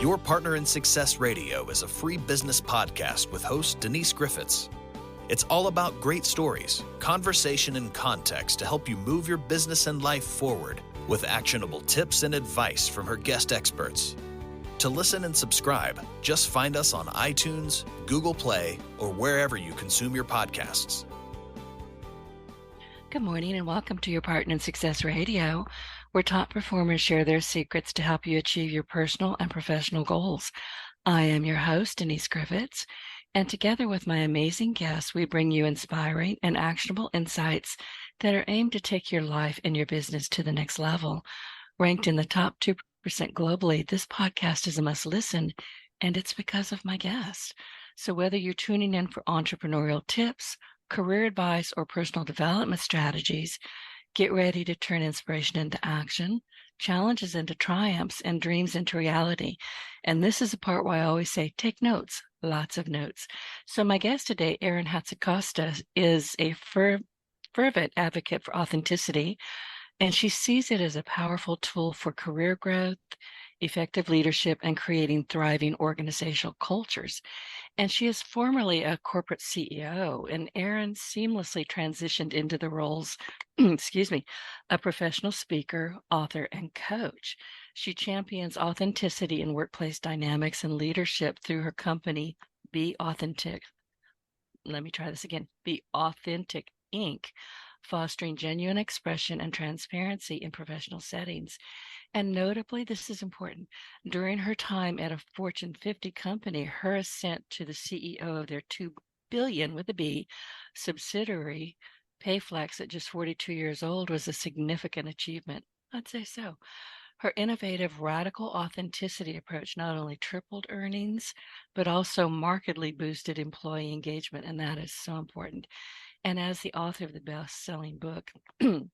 Your Partner in Success Radio is a free business podcast with host Denise Griffitts. It's all about great stories, conversation, and context to help you move your business and life forward with actionable tips and advice from her guest experts. To listen and subscribe, just find us on iTunes, Google Play, or wherever you consume your podcasts. Good morning and welcome to Your Partner in Success Radio, where top performers share their secrets to help you achieve your personal and professional goals. I am your host, Denise Griffitts, and together with my amazing guests, we bring you inspiring and actionable insights that are aimed to take your life and your business to the next level. Ranked in the top 2% globally, this podcast is a must listen, and it's because of my guests. So whether you're tuning in for entrepreneurial tips, career advice, or personal development strategies, get ready to turn inspiration into action, challenges into triumphs, and dreams into reality. And this is the part where I always say, take notes, lots of notes. So my guest today, Erin Hatzikostas, is a fervent advocate for authenticity, and she sees it as a powerful tool for career growth, effective leadership, and creating thriving organizational cultures. And she is formerly a corporate CEO, and Erin seamlessly transitioned into the roles, a professional speaker, author, and coach. She champions authenticity in workplace dynamics and leadership through her company, Be Authentic. Let me try this again. Be Authentic, Inc., fostering genuine expression and transparency in professional settings. And notably, this is important, during her time at a Fortune 50 company, her ascent to the CEO of their $2 billion with a B subsidiary, PayFlex, at just 42 years old, was a significant achievement. I'd say so. Her innovative, radical authenticity approach not only tripled earnings, but also markedly boosted employee engagement, and that is so important. And as the author of the best-selling book, I'm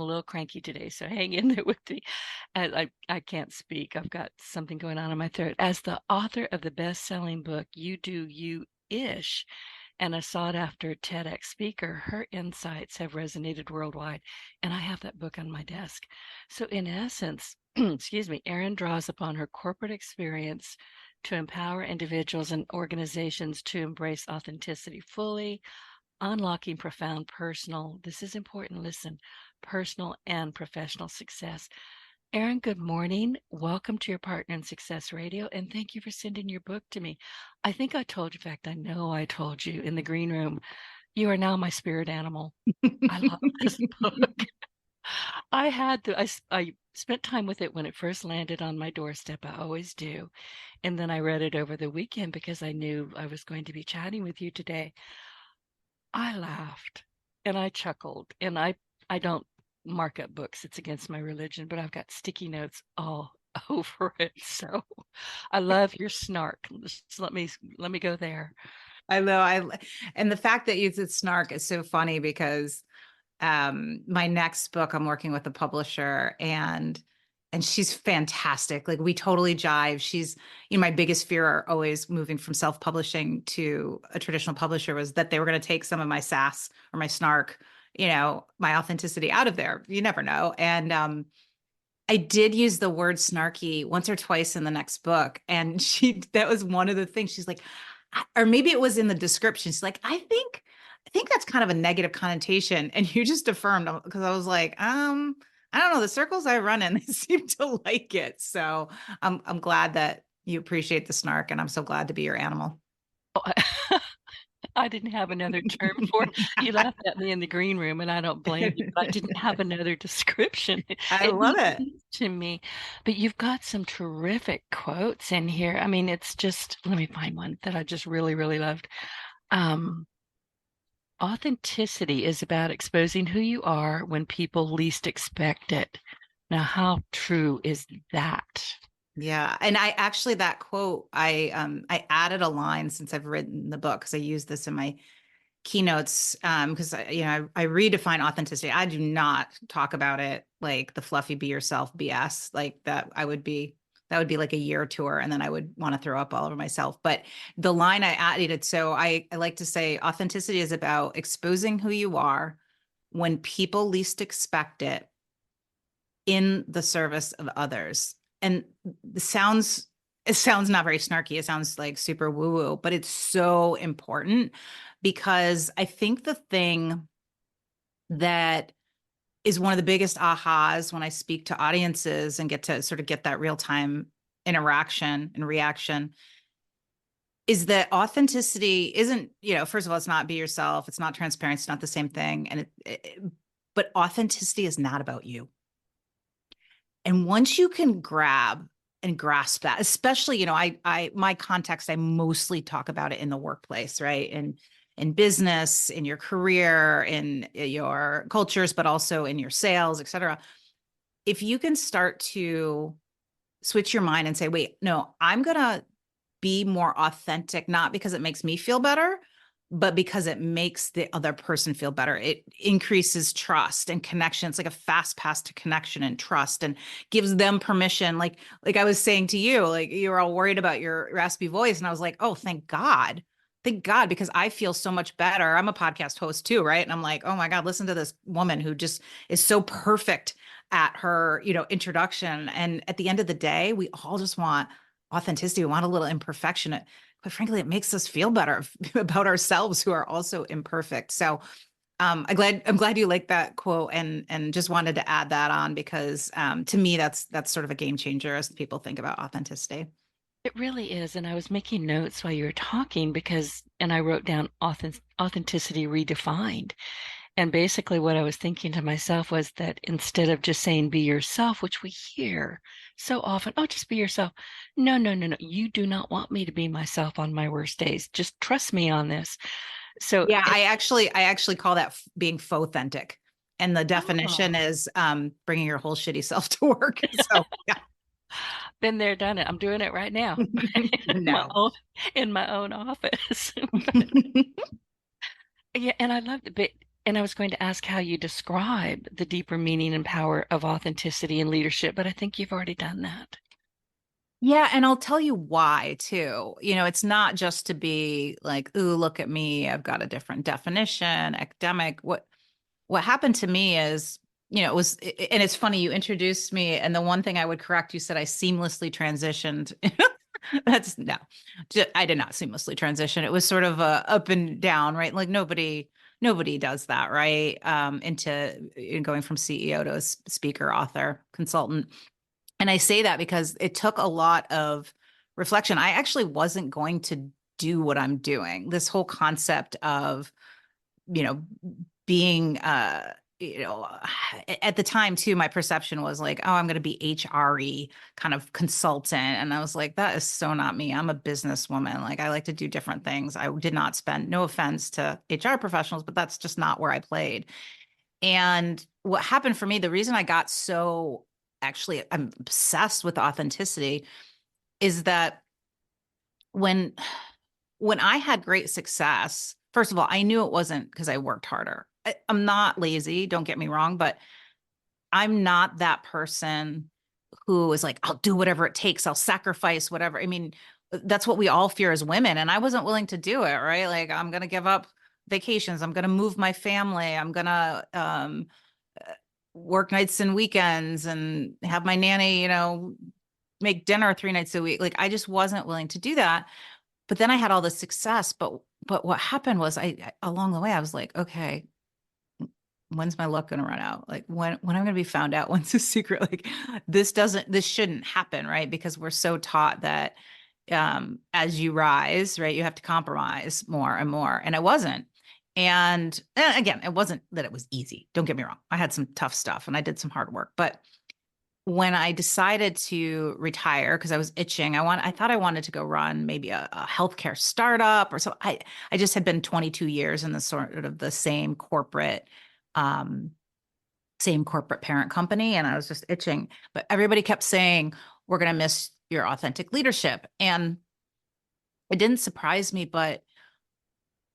a little cranky today, so hang in there with me. I can't speak. I've got something going on in my throat. As the author of the best-selling book, You Do You-ish, and a sought-after TEDx speaker, her insights have resonated worldwide, and I have that book on my desk. So in essence, Erin draws upon her corporate experience to empower individuals and organizations to embrace authenticity fully, unlocking profound personal, this is important, listen, personal and professional success. Erin, good morning. Welcome to Your Partner in Success Radio, and thank you for sending your book to me. I think I told you, in fact, I know I told you in the green room, you are now my spirit animal. I love this book. I spent time with it when it first landed on my doorstep. I always do. And then I read it over the weekend because I knew I was going to be chatting with you today. I laughed and I chuckled, and I don't mark up books. It's against my religion, but I've got sticky notes all over it. So I love your snark. Just let me go there. I know. And the fact that you said snark is so funny because my next book, I'm working with a publisher, and she's fantastic. Like, we totally jive. She's, my biggest fear always moving from self-publishing to a traditional publisher was that they were going to take some of my sass or my snark, my authenticity out of there. You never know. And I did use the word snarky once or twice in the next book. And that was one of the things. She's like, or maybe it was in the description. She's like, I think that's kind of a negative connotation. And you just affirmed, because I was like, I don't know, the circles I run in, they seem to like it. So I'm glad that you appreciate the snark, and I'm so glad to be your animal. Oh, I didn't have another term for it. You laughed at me in the green room, and I don't blame you, but I didn't have another description. I love it. To me. But you've got some terrific quotes in here. I mean, it's just, let me find one that I just really, really loved. Authenticity is about exposing who you are when people least expect it. Now, how true is that? Yeah. And I actually, that quote, I added a line since I've written the book, because I use this in my keynotes, because I redefine authenticity. I do not talk about it like the fluffy be yourself BS, like that. That would be like a year tour, and then I would want to throw up all over myself. But the line I added, so I like to say authenticity is about exposing who you are when people least expect it, in the service of others. And it sounds it sounds not very snarky. It sounds like super woo woo, but it's so important because I think the thing that is one of the biggest ahas when I speak to audiences and get to sort of get that real time interaction and reaction is that authenticity isn't, first of all, it's not be yourself. It's not transparent. It's not the same thing. And but authenticity is not about you. And once you can grab and grasp that, especially, my context, I mostly talk about it in the workplace, right? And in business, in your career, in your cultures, but also in your sales, et cetera. If you can start to switch your mind and say, wait, no, I'm going to be more authentic, not because it makes me feel better, but because it makes the other person feel better. It increases trust and connection. It's like a fast pass to connection and trust, and gives them permission. Like I was saying to you, like you were all worried about your raspy voice. And I was like, oh, thank God. Thank God, because I feel so much better. I'm a podcast host too, right? And I'm like, oh my God, listen to this woman who just is so perfect at her, introduction. And at the end of the day, we all just want authenticity. We want a little imperfection. Quite frankly, it makes us feel better about ourselves who are also imperfect. So I'm glad you like that quote, and just wanted to add that on because to me, that's sort of a game changer as people think about authenticity. It really is. And I was making notes while you were talking and I wrote down authenticity redefined. And basically what I was thinking to myself was that instead of just saying be yourself, which we hear so often, oh, just be yourself. No, no, no, no. You do not want me to be myself on my worst days. Just trust me on this. So Yeah, I actually call that being faux authentic. And the definition oh, is bringing your whole shitty self to work. So yeah. been there, done it. I'm doing it right now No. in my own office. Yeah, and I loved it. And I was going to ask how you describe the deeper meaning and power of authenticity in leadership, but I think you've already done that. Yeah, and I'll tell you why too. It's not just to be like, "Ooh, look at me. I've got a different definition, academic." What happened to me is, it was, and it's funny, you introduced me, and the one thing I would correct, you said I seamlessly transitioned. That's no, I did not seamlessly transition. It was sort of a up and down, right? Like nobody does that, right? Into going from CEO to a speaker, author, consultant. And I say that because it took a lot of reflection. I actually wasn't going to do what I'm doing. This whole concept of, you know, being, at the time too, my perception was like, oh, I'm going to be HRE kind of consultant. And I was like, that is so not me. I'm a businesswoman. Like I like to do different things. I did not spend, no offense to HR professionals, but that's just not where I played. And what happened for me, the reason I got so actually I'm obsessed with authenticity is that when I had great success, first of all, I knew it wasn't because I worked harder. I'm not lazy, don't get me wrong, but I'm not that person who is like, I'll do whatever it takes, I'll sacrifice whatever. I mean, that's what we all fear as women. And I wasn't willing to do it, right? Like, I'm going to give up vacations, I'm going to move my family, I'm going to work nights and weekends and have my nanny, make dinner 3 nights a week. Like, I just wasn't willing to do that. But then I had all this success. But what happened was I along the way, I was like, okay, when's my luck going to run out? Like when I'm going to be found out? When's the secret? Like this shouldn't happen, right? Because we're so taught that as you rise, right, you have to compromise more and more. And I wasn't. And again, it wasn't that it was easy. Don't get me wrong. I had some tough stuff and I did some hard work. But when I decided to retire, because I was itching, I thought I wanted to go run maybe a healthcare startup or so. I just had been 22 years in the sort of the um, same corporate parent company, and I was just itching. But everybody kept saying, "We're going to miss your authentic leadership," and it didn't surprise me, but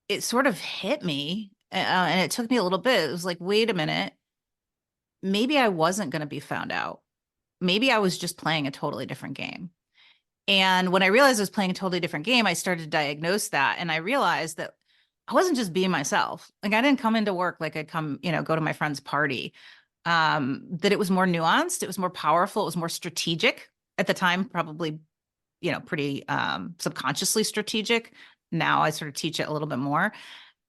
it sort of hit me, and it took me a little bit. It was like, wait a minute, maybe I wasn't going to be found out. Maybe I was just playing a totally different game. And when I realized I was playing a totally different game, I started to diagnose that. And I realized that I wasn't just being myself. Like I didn't come into work like I'd come, go to my friend's party. That it was more nuanced, it was more powerful, it was more strategic at the time, probably, pretty subconsciously strategic. Now I sort of teach it a little bit more.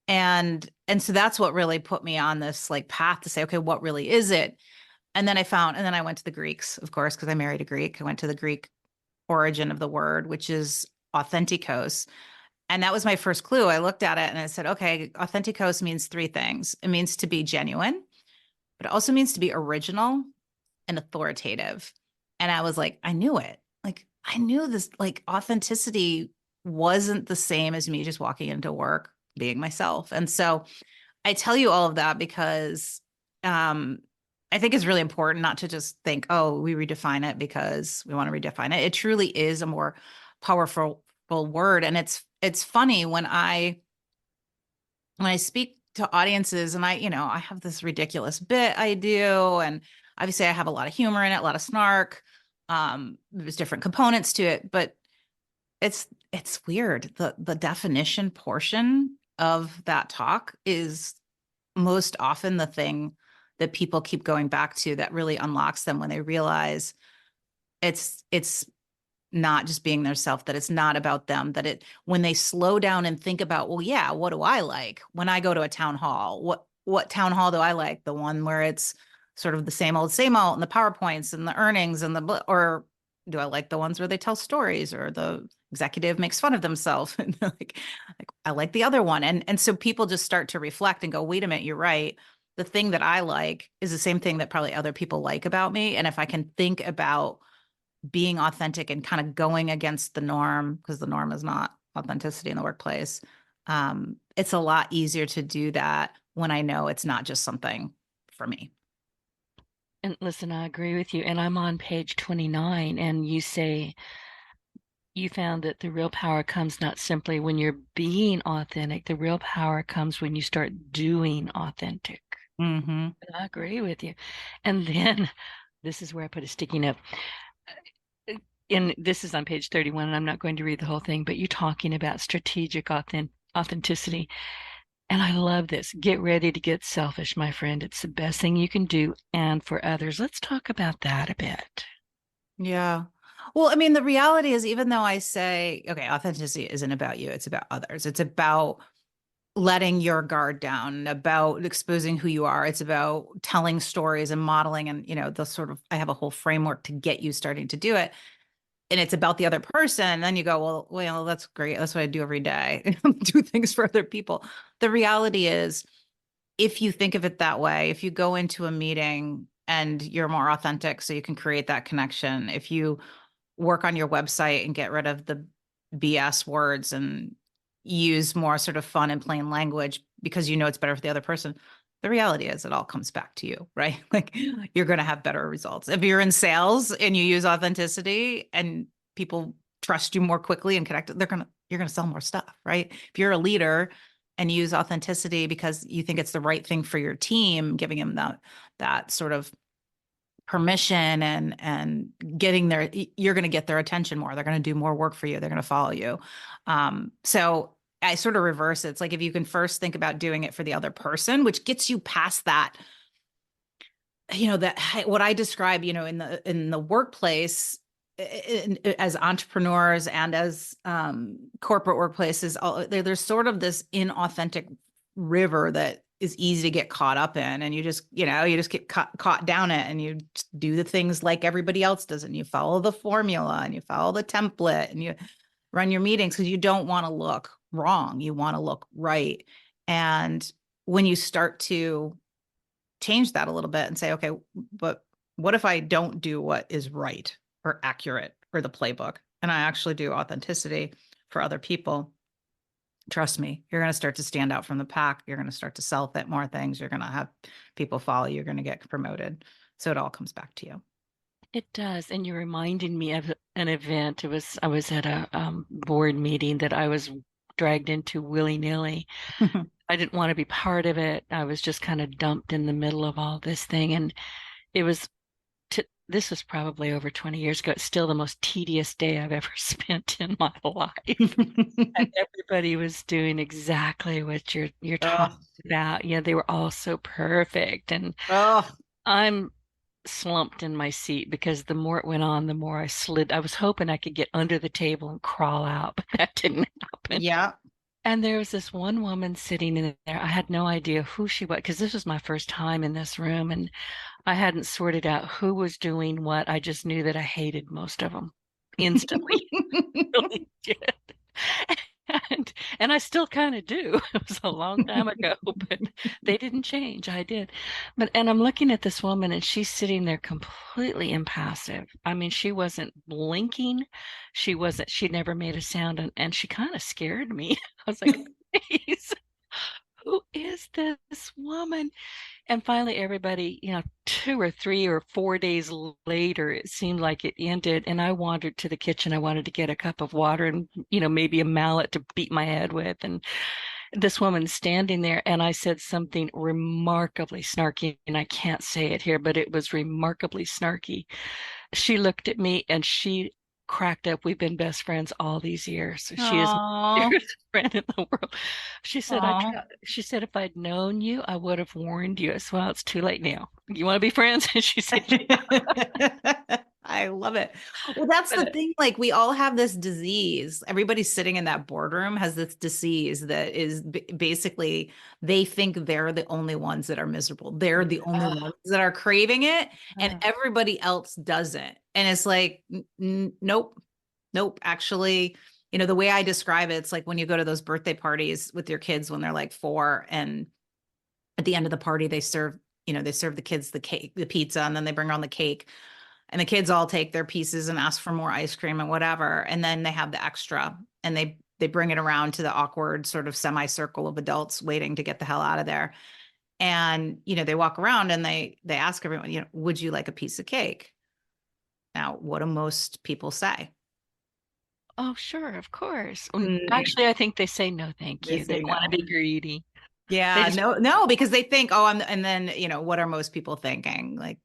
And so that's what really put me on this like path to say, okay, what really is it? And then I went to the Greeks, of course, because I married a Greek. I went to the Greek origin of the word, which is authentikos. And that was my first clue. I looked at it and I said, okay, authentikos means three things. It means to be genuine, but it also means to be original and authoritative. And I was like, I knew it. Like, I knew this, like, authenticity wasn't the same as me just walking into work, being myself. And so I tell you all of that because I think it's really important not to just think, oh, we redefine it because we want to redefine it. It truly is a more powerful word. And it's funny when I speak to audiences and I have this ridiculous bit I do. And obviously I have a lot of humor in it, a lot of snark. There's different components to it, but it's weird. The definition portion of that talk is most often the thing that people keep going back to that really unlocks them when they realize it's not just being their self, that it's not about them, that when they slow down and think about, well, yeah, what do I like when I go to a town hall? What town hall do I like? The one where it's sort of the same old, and the PowerPoints and the earnings and or do I like the ones where they tell stories or the executive makes fun of themselves? And like I like the other one. And so people just start to reflect and go, wait a minute, you're right. The thing that I like is the same thing that probably other people like about me. And if I can think about being authentic and kind of going against the norm, because the norm is not authenticity in the workplace, it's a lot easier to do that when I know it's not just something for me. And listen, I agree with you. And I'm on page 29, and you say you found that the real power comes not simply when you're being authentic. The real power comes when you start doing authentic. Mm-hmm. I agree with you. And then this is where I put a sticky note. And this is on page 31, and I'm not going to read the whole thing, but you're talking about strategic authenticity. And I love this. Get ready to get selfish, my friend. It's the best thing you can do and for others. Let's talk about that a bit. Yeah. Well, I mean, the reality is, even though I say, okay, authenticity isn't about you, it's about others. It's about letting your guard down, about exposing who you are. It's about telling stories and modeling and, the sort of, I have a whole framework to get you starting to do it. And it's about the other person. And then you go, well, that's great. That's what I do every day. Do things for other people. The reality is, if you think of it that way, if you go into a meeting and you're more authentic so you can create that connection, if you work on your website and get rid of the BS words and use more sort of fun and plain language because it's better for the other person, the reality is it all comes back to you, right? Like, you're going to have better results. If you're in sales and you use authenticity and people trust you more quickly and connect, you're going to sell more stuff, right? If you're a leader and use authenticity because you think it's the right thing for your team, giving them that sort of permission and getting you're going to get their attention more. They're going to do more work for you. They're going to follow you. So I sort of reverse it. It's like, if you can first think about doing it for the other person, which gets you past that, that what I describe, in the workplace, as entrepreneurs and as corporate workplaces, there's sort of this inauthentic river that is easy to get caught up in, and you just get caught down it, and you do the things like everybody else does, and you follow the formula and you follow the template and you run your meetings because you don't want to look wrong. You want to look right. And when you start to change that a little bit and say, okay, but what if I don't do what is right or accurate or the playbook, and I actually do authenticity for other people? Trust me, you're going to start to stand out from the pack. You're going to start to sell more things. You're going to have people follow you. You're going to get promoted. So it all comes back to you. It does. And you're reminding me of an event. I was at a board meeting that I was dragged into willy-nilly. I didn't want to be part of it. I was just kind of dumped in the middle of all this thing. And it was, this was probably over 20 years ago. It's still the most tedious day I've ever spent in my life. And everybody was doing exactly what you're talking about. Yeah, they were all so perfect. And Oh, I'm slumped in my seat because the more it went on, the more I slid. I was hoping I could get under the table and crawl out, but that didn't happen. Yeah. And there was this one woman sitting in there. I had no idea who she was because this was my first time in this room and I hadn't sorted out who was doing what. I just knew that I hated most of them instantly. Really did. And I still kind of do. It was a long time ago, but they didn't change. I did. And I'm looking at this woman and she's sitting there completely impassive. I mean, she wasn't blinking. She never made a sound and she kind of scared me. I was like, please, who is this woman? And finally, everybody, 2 or 3 or 4 days later, it seemed like it ended. And I wandered to the kitchen. I wanted to get a cup of water and, maybe a mallet to beat my head with. And this woman standing there, and I said something remarkably snarky, and I can't say it here, but it was remarkably snarky. She looked at me and she cracked up. We've been best friends all these years. So she is my Aw. dearest friend in the world. She said, Aw. she said, if I'd known you, I would have warned you. I said, well, it's too late now. You want to be friends? And she said, I love it. Well, that's the thing. Like, we all have this disease. Everybody sitting in that boardroom has this disease that is basically they think they're the only ones that are miserable. They're the only ones that are craving it, and everybody else doesn't. And it's like, nope, nope. Actually, the way I describe it, it's like when you go to those birthday parties with your kids when they're like 4, and at the end of the party, they serve the kids the cake, the pizza, and then they bring around the cake. And the kids all take their pieces and ask for more ice cream and whatever. And then they have the extra and they bring it around to the awkward sort of semicircle of adults waiting to get the hell out of there. And, they walk around and they ask everyone, would you like a piece of cake? Now, what do most people say? oh, sure, of course. Actually, I think they say no, thank you. They want to be greedy. Yeah, no, because they think, and then, what are most people thinking? Like,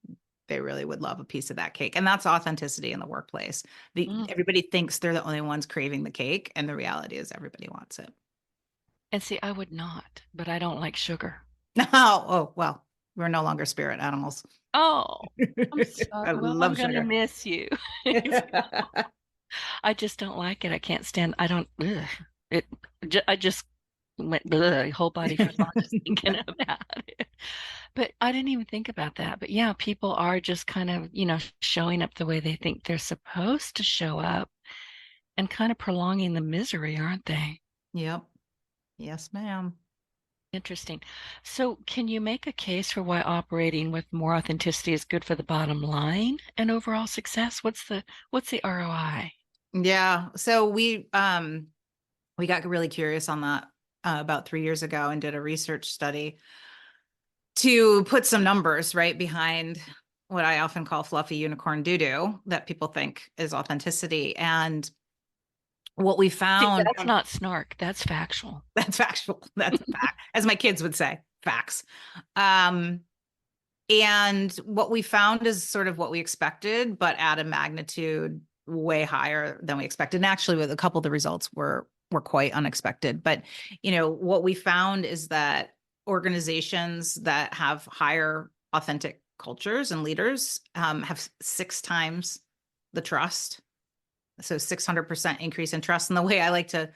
they really would love a piece of that cake. And that's authenticity in the workplace. Everybody thinks they're the only ones craving the cake. And the reality is everybody wants it. And see, I would not, but I don't like sugar. Oh, well, we're no longer spirit animals. Oh, I'm sorry. I Well, love I'm going to sugar. miss you. I just don't like it. I can't stand, I don't, ugh. I just went, ugh, whole body feels like just thinking about it. But I didn't even think about that. But yeah, people are just kind of, showing up the way they think they're supposed to show up and kind of prolonging the misery, aren't they? Yep. Yes, ma'am. Interesting. So, can you make a case for why operating with more authenticity is good for the bottom line and overall success? What's the ROI? Yeah. So we got really curious on that about 3 years ago and did a research study to put some numbers right behind what I often call fluffy unicorn doo-doo that people think is authenticity. And what we found— That's not snark, that's factual. That's factual. That's fact, as my kids would say, facts. And what we found is sort of what we expected, but at a magnitude way higher than we expected. And actually, with a couple of the results were quite unexpected. But what we found is that organizations that have higher authentic cultures and leaders have 6 times the trust. So 600% increase in trust. And the way I like to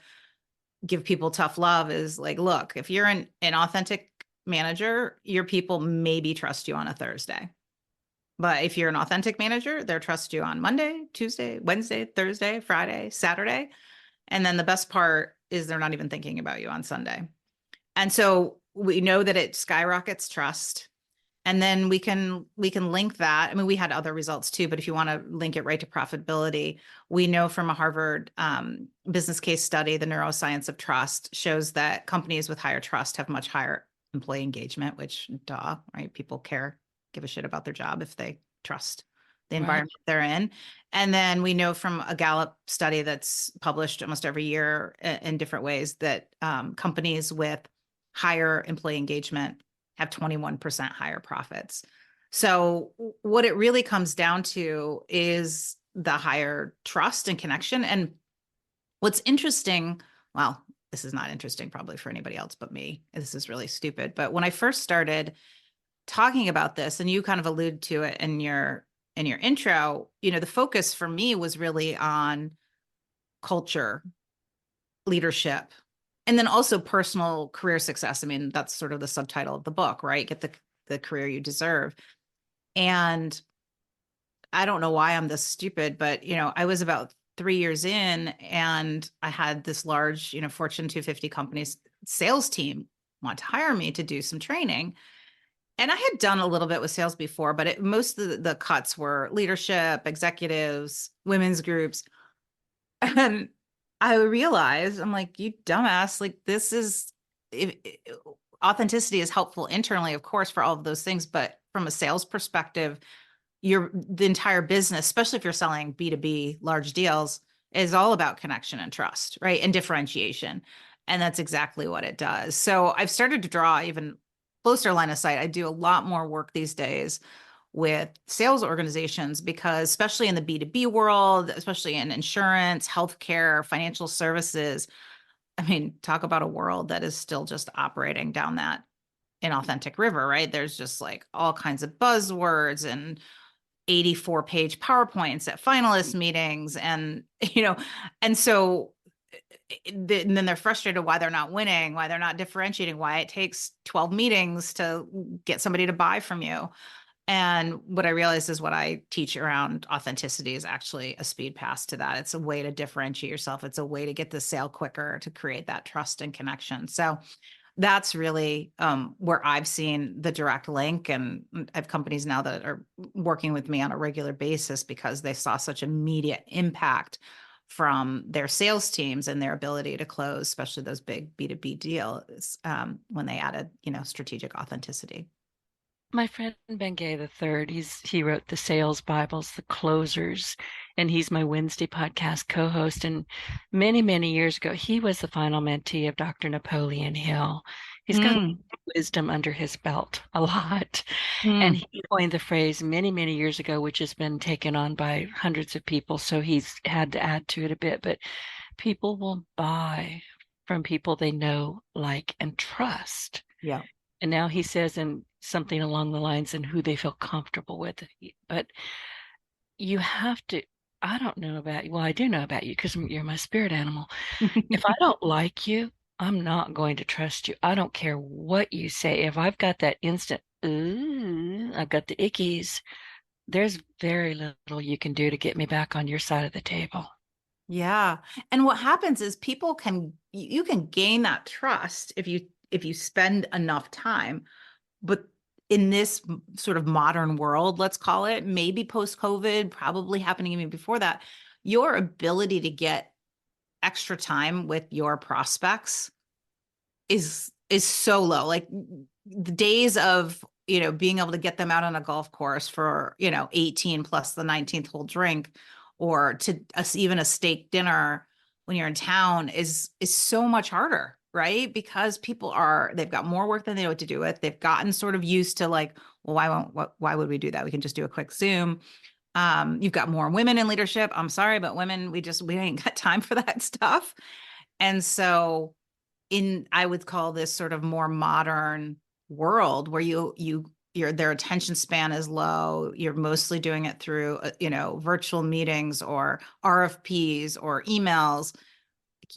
give people tough love is like, look, if you're an authentic manager, your people maybe trust you on a Thursday. But if you're an authentic manager, they'll trust you on Monday, Tuesday, Wednesday, Thursday, Friday, Saturday. And then the best part is they're not even thinking about you on Sunday. And so we know that it skyrockets trust. And then we can link that. I mean, we had other results too, but if you want to link it right to profitability, we know from a Harvard business case study, the neuroscience of trust shows that companies with higher trust have much higher employee engagement, which right? People give a shit about their job if they trust the environment they're in. And then we know from a Gallup study that's published almost every year in different ways that companies with higher employee engagement have 21% higher profits. So what it really comes down to is the higher trust and connection. And what's interesting, well, this is not interesting probably for anybody else but me. This is really stupid. But when I first started, talking about this, and you kind of allude to it in your intro, the focus for me was really on culture, leadership, and then also personal career success. I mean, that's sort of the subtitle of the book, right? Get the career you deserve. And I don't know why I'm this stupid, but I was about 3 years in, and I had this large, Fortune 250 company's sales team want to hire me to do some training. And I had done a little bit with sales before, but most of the cuts were leadership, executives, women's groups. And I realized, I'm like, you dumbass, like this is authenticity is helpful internally, of course, for all of those things. But from a sales perspective, the entire business, especially if you're selling B2B large deals, is all about connection and trust, right? And differentiation. And that's exactly what it does. So I've started to draw even closer line of sight. I do a lot more work these days with sales organizations because, especially in the B2B world, especially in insurance, healthcare, financial services, I mean, talk about a world that is still just operating down that inauthentic river, right? There's just like all kinds of buzzwords and 84-page PowerPoints at finalist meetings. And, and so and then they're frustrated why they're not winning, why they're not differentiating, why it takes 12 meetings to get somebody to buy from you. And what I realized is what I teach around authenticity is actually a speed pass to that. It's a way to differentiate yourself. It's a way to get the sale quicker, to create that trust and connection. So that's really where I've seen the direct link. And I have companies now that are working with me on a regular basis because they saw such immediate impact from their sales teams and their ability to close, especially those big B2B deals when they added, strategic authenticity. My friend Bengay the Third, he wrote the Sales Bibles, the Closers, and he's my Wednesday podcast co-host. And many, many years ago, he was the final mentee of Dr. Napoleon Hill. He's got wisdom under his belt a lot. And he coined the phrase many, many years ago, which has been taken on by hundreds of people. So he's had to add to it a bit, but people will buy from people they know, like, and trust. Yeah. And now he says in something along the lines and who they feel comfortable with. But you have to, I don't know about you. Well, I do know about you because you're my spirit animal. If I don't like you, I'm not going to trust you. I don't care what you say. If I've got that instant, ooh, I've got the ickies, there's very little you can do to get me back on your side of the table. Yeah. And what happens is you can gain that trust if you spend enough time. But in this sort of modern world, let's call it, maybe post-COVID, probably happening even before that, your ability to get extra time with your prospects is so low. Like the days of, being able to get them out on a golf course for, 18 plus the 19th hole drink, or to even a steak dinner when you're in town is so much harder, right? Because they've got more work than they know what to do with. They've gotten sort of used to like, well, why would we do that? We can just do a quick Zoom. You've got more women in leadership. I'm sorry, but women, we ain't got time for that stuff. And so I would call this sort of more modern world where their attention span is low. You're mostly doing it through, virtual meetings or RFPs or emails.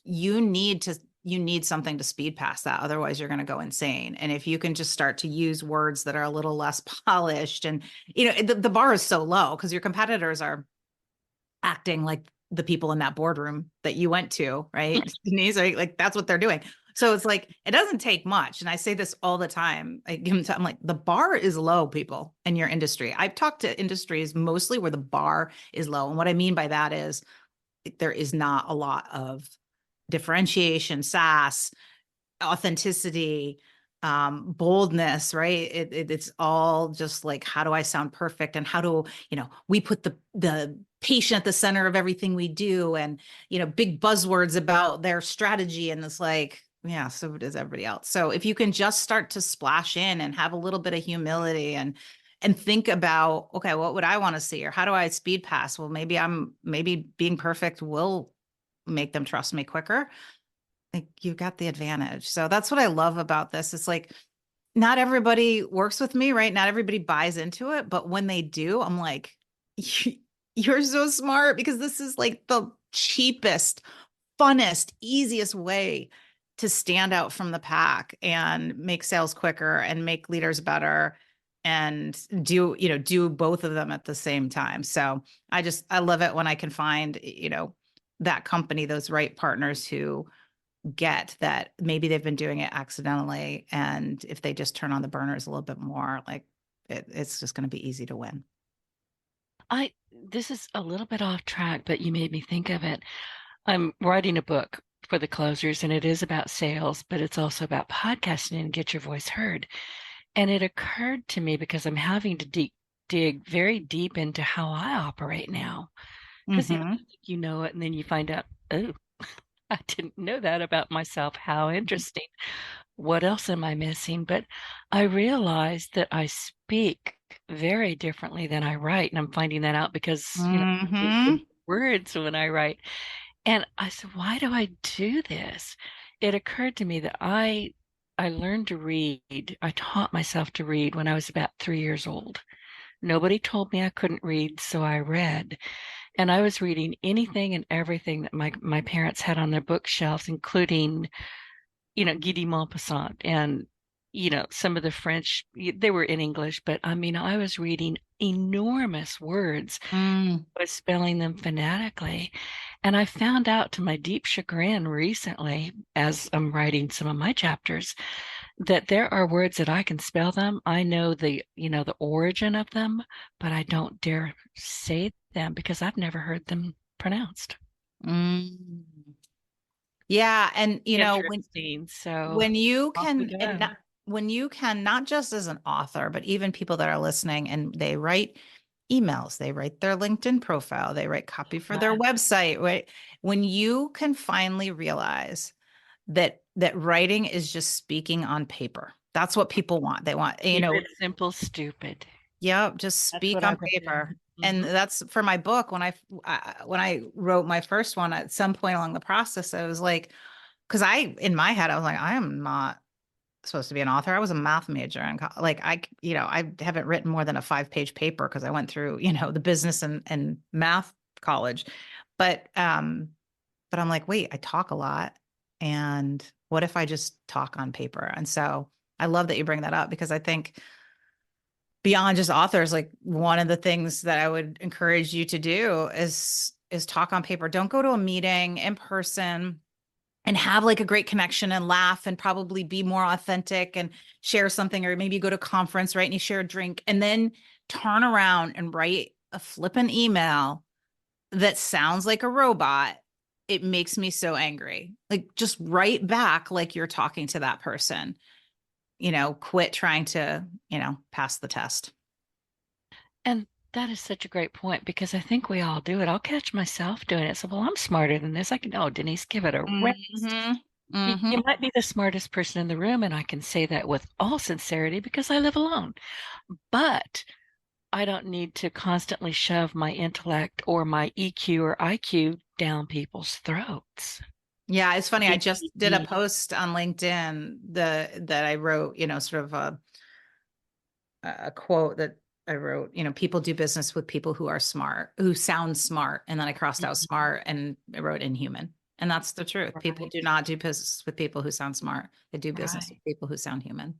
You need something to speed past that. Otherwise you're going to go insane. And if you can just start to use words that are a little less polished, and, the bar is so low because your competitors are acting like the people in that boardroom that you went to, right? Denise, right? Like that's what they're doing. So it's like, it doesn't take much. And I say this all the time. I'm like, the bar is low, people, in your industry. I've talked to industries mostly where the bar is low. And what I mean by that is there is not a lot of differentiation, sass, authenticity, boldness, right? It's all just like, how do I sound perfect? And how do, we put the patient at the center of everything we do, and, big buzzwords about their strategy. And it's like, yeah, so does everybody else. So if you can just start to splash in and have a little bit of humility and think about, okay, what would I want to see? Or how do I speed pass? Well, maybe being perfect will make them trust me quicker. Like you've got the advantage. So that's what I love about this. It's like, not everybody works with me, right? Not everybody buys into it, but when they do, I'm like, you're so smart because this is like the cheapest, funnest, easiest way to stand out from the pack and make sales quicker and make leaders better and do both of them at the same time. So I love it when I can find, that company, those right partners who get that maybe they've been doing it accidentally. And if they just turn on the burners a little bit more, like it's just going to be easy to win. This is a little bit off track, but you made me think of it. I'm writing a book for the closers, and it is about sales, but it's also about podcasting and get your voice heard. And it occurred to me because I'm having to dig very deep into how I operate now. Because you know it, and then you find out, oh, I didn't know that about myself. How interesting. What else am I missing? But I realized that I speak very differently than I write. And I'm finding that out because, words when I write. And I said, why do I do this? It occurred to me that I learned to read. I taught myself to read when I was about 3 years old. Nobody told me I couldn't read, so I read. And I was reading anything and everything that my parents had on their bookshelves, including, Guy de Maupassant and, some of the French, they were in English, but I mean, I was reading enormous words, was spelling them phonetically. And I found out to my deep chagrin recently, as I'm writing some of my chapters, that there are words that I can spell them. I know the origin of them, but I don't dare say them because I've never heard them pronounced. Yeah. And when you can not just as an author, but even people that are listening and they write emails, they write their LinkedIn profile, they write copy for their website, right? When you can finally realize that writing is just speaking on paper. That's what people want. They want, it's simple, stupid. Yeah, just speak on paper. And that's for my book. When I wrote my first one, at some point along the process, I was like, because in my head, I was like, I am not supposed to be an author. I was a math major, and like I haven't written more than a 5-page paper because I went through the business and math college. But I'm like, wait, I talk a lot, and what if I just talk on paper? And so I love that you bring that up because I think beyond just authors, like one of the things that I would encourage you to do is talk on paper. Don't go to a meeting in person and have like a great connection and laugh and probably be more authentic and share something, or maybe you go to a conference, right? And you share a drink and then turn around and write a flippant email that sounds like a robot. It makes me so angry. Like just write back like you're talking to that person. Quit trying to, pass the test. And that is such a great point because I think we all do it. I'll catch myself doing it. So, well, I'm smarter than this. Denise, give it a rest. You might be the smartest person in the room, and I can say that with all sincerity because I live alone. But I don't need to constantly shove my intellect or my EQ or IQ down people's throats. Yeah, it's funny. I just did a post on LinkedIn that I wrote, sort of a quote that I wrote, people do business with people who are smart, who sound smart. And then I crossed out smart and I wrote inhuman. And that's the truth. Right. People do not do business with people who sound smart. They do business with people who sound human.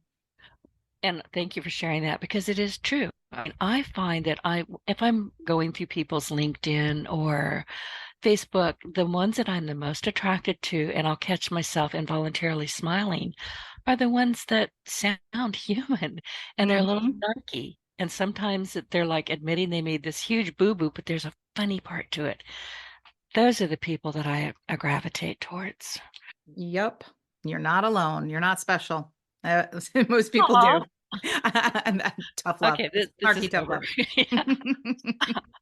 And thank you for sharing that because it is true. I find that if I'm going through people's LinkedIn or Facebook, the ones that I'm the most attracted to, and I'll catch myself involuntarily smiling, are the ones that sound human and they're a little snarky. And sometimes they're like admitting they made this huge boo-boo, but there's a funny part to it. Those are the people that I gravitate towards. Yep. You're not alone. You're not special. Most people do. Tough love. Okay, this is tough love.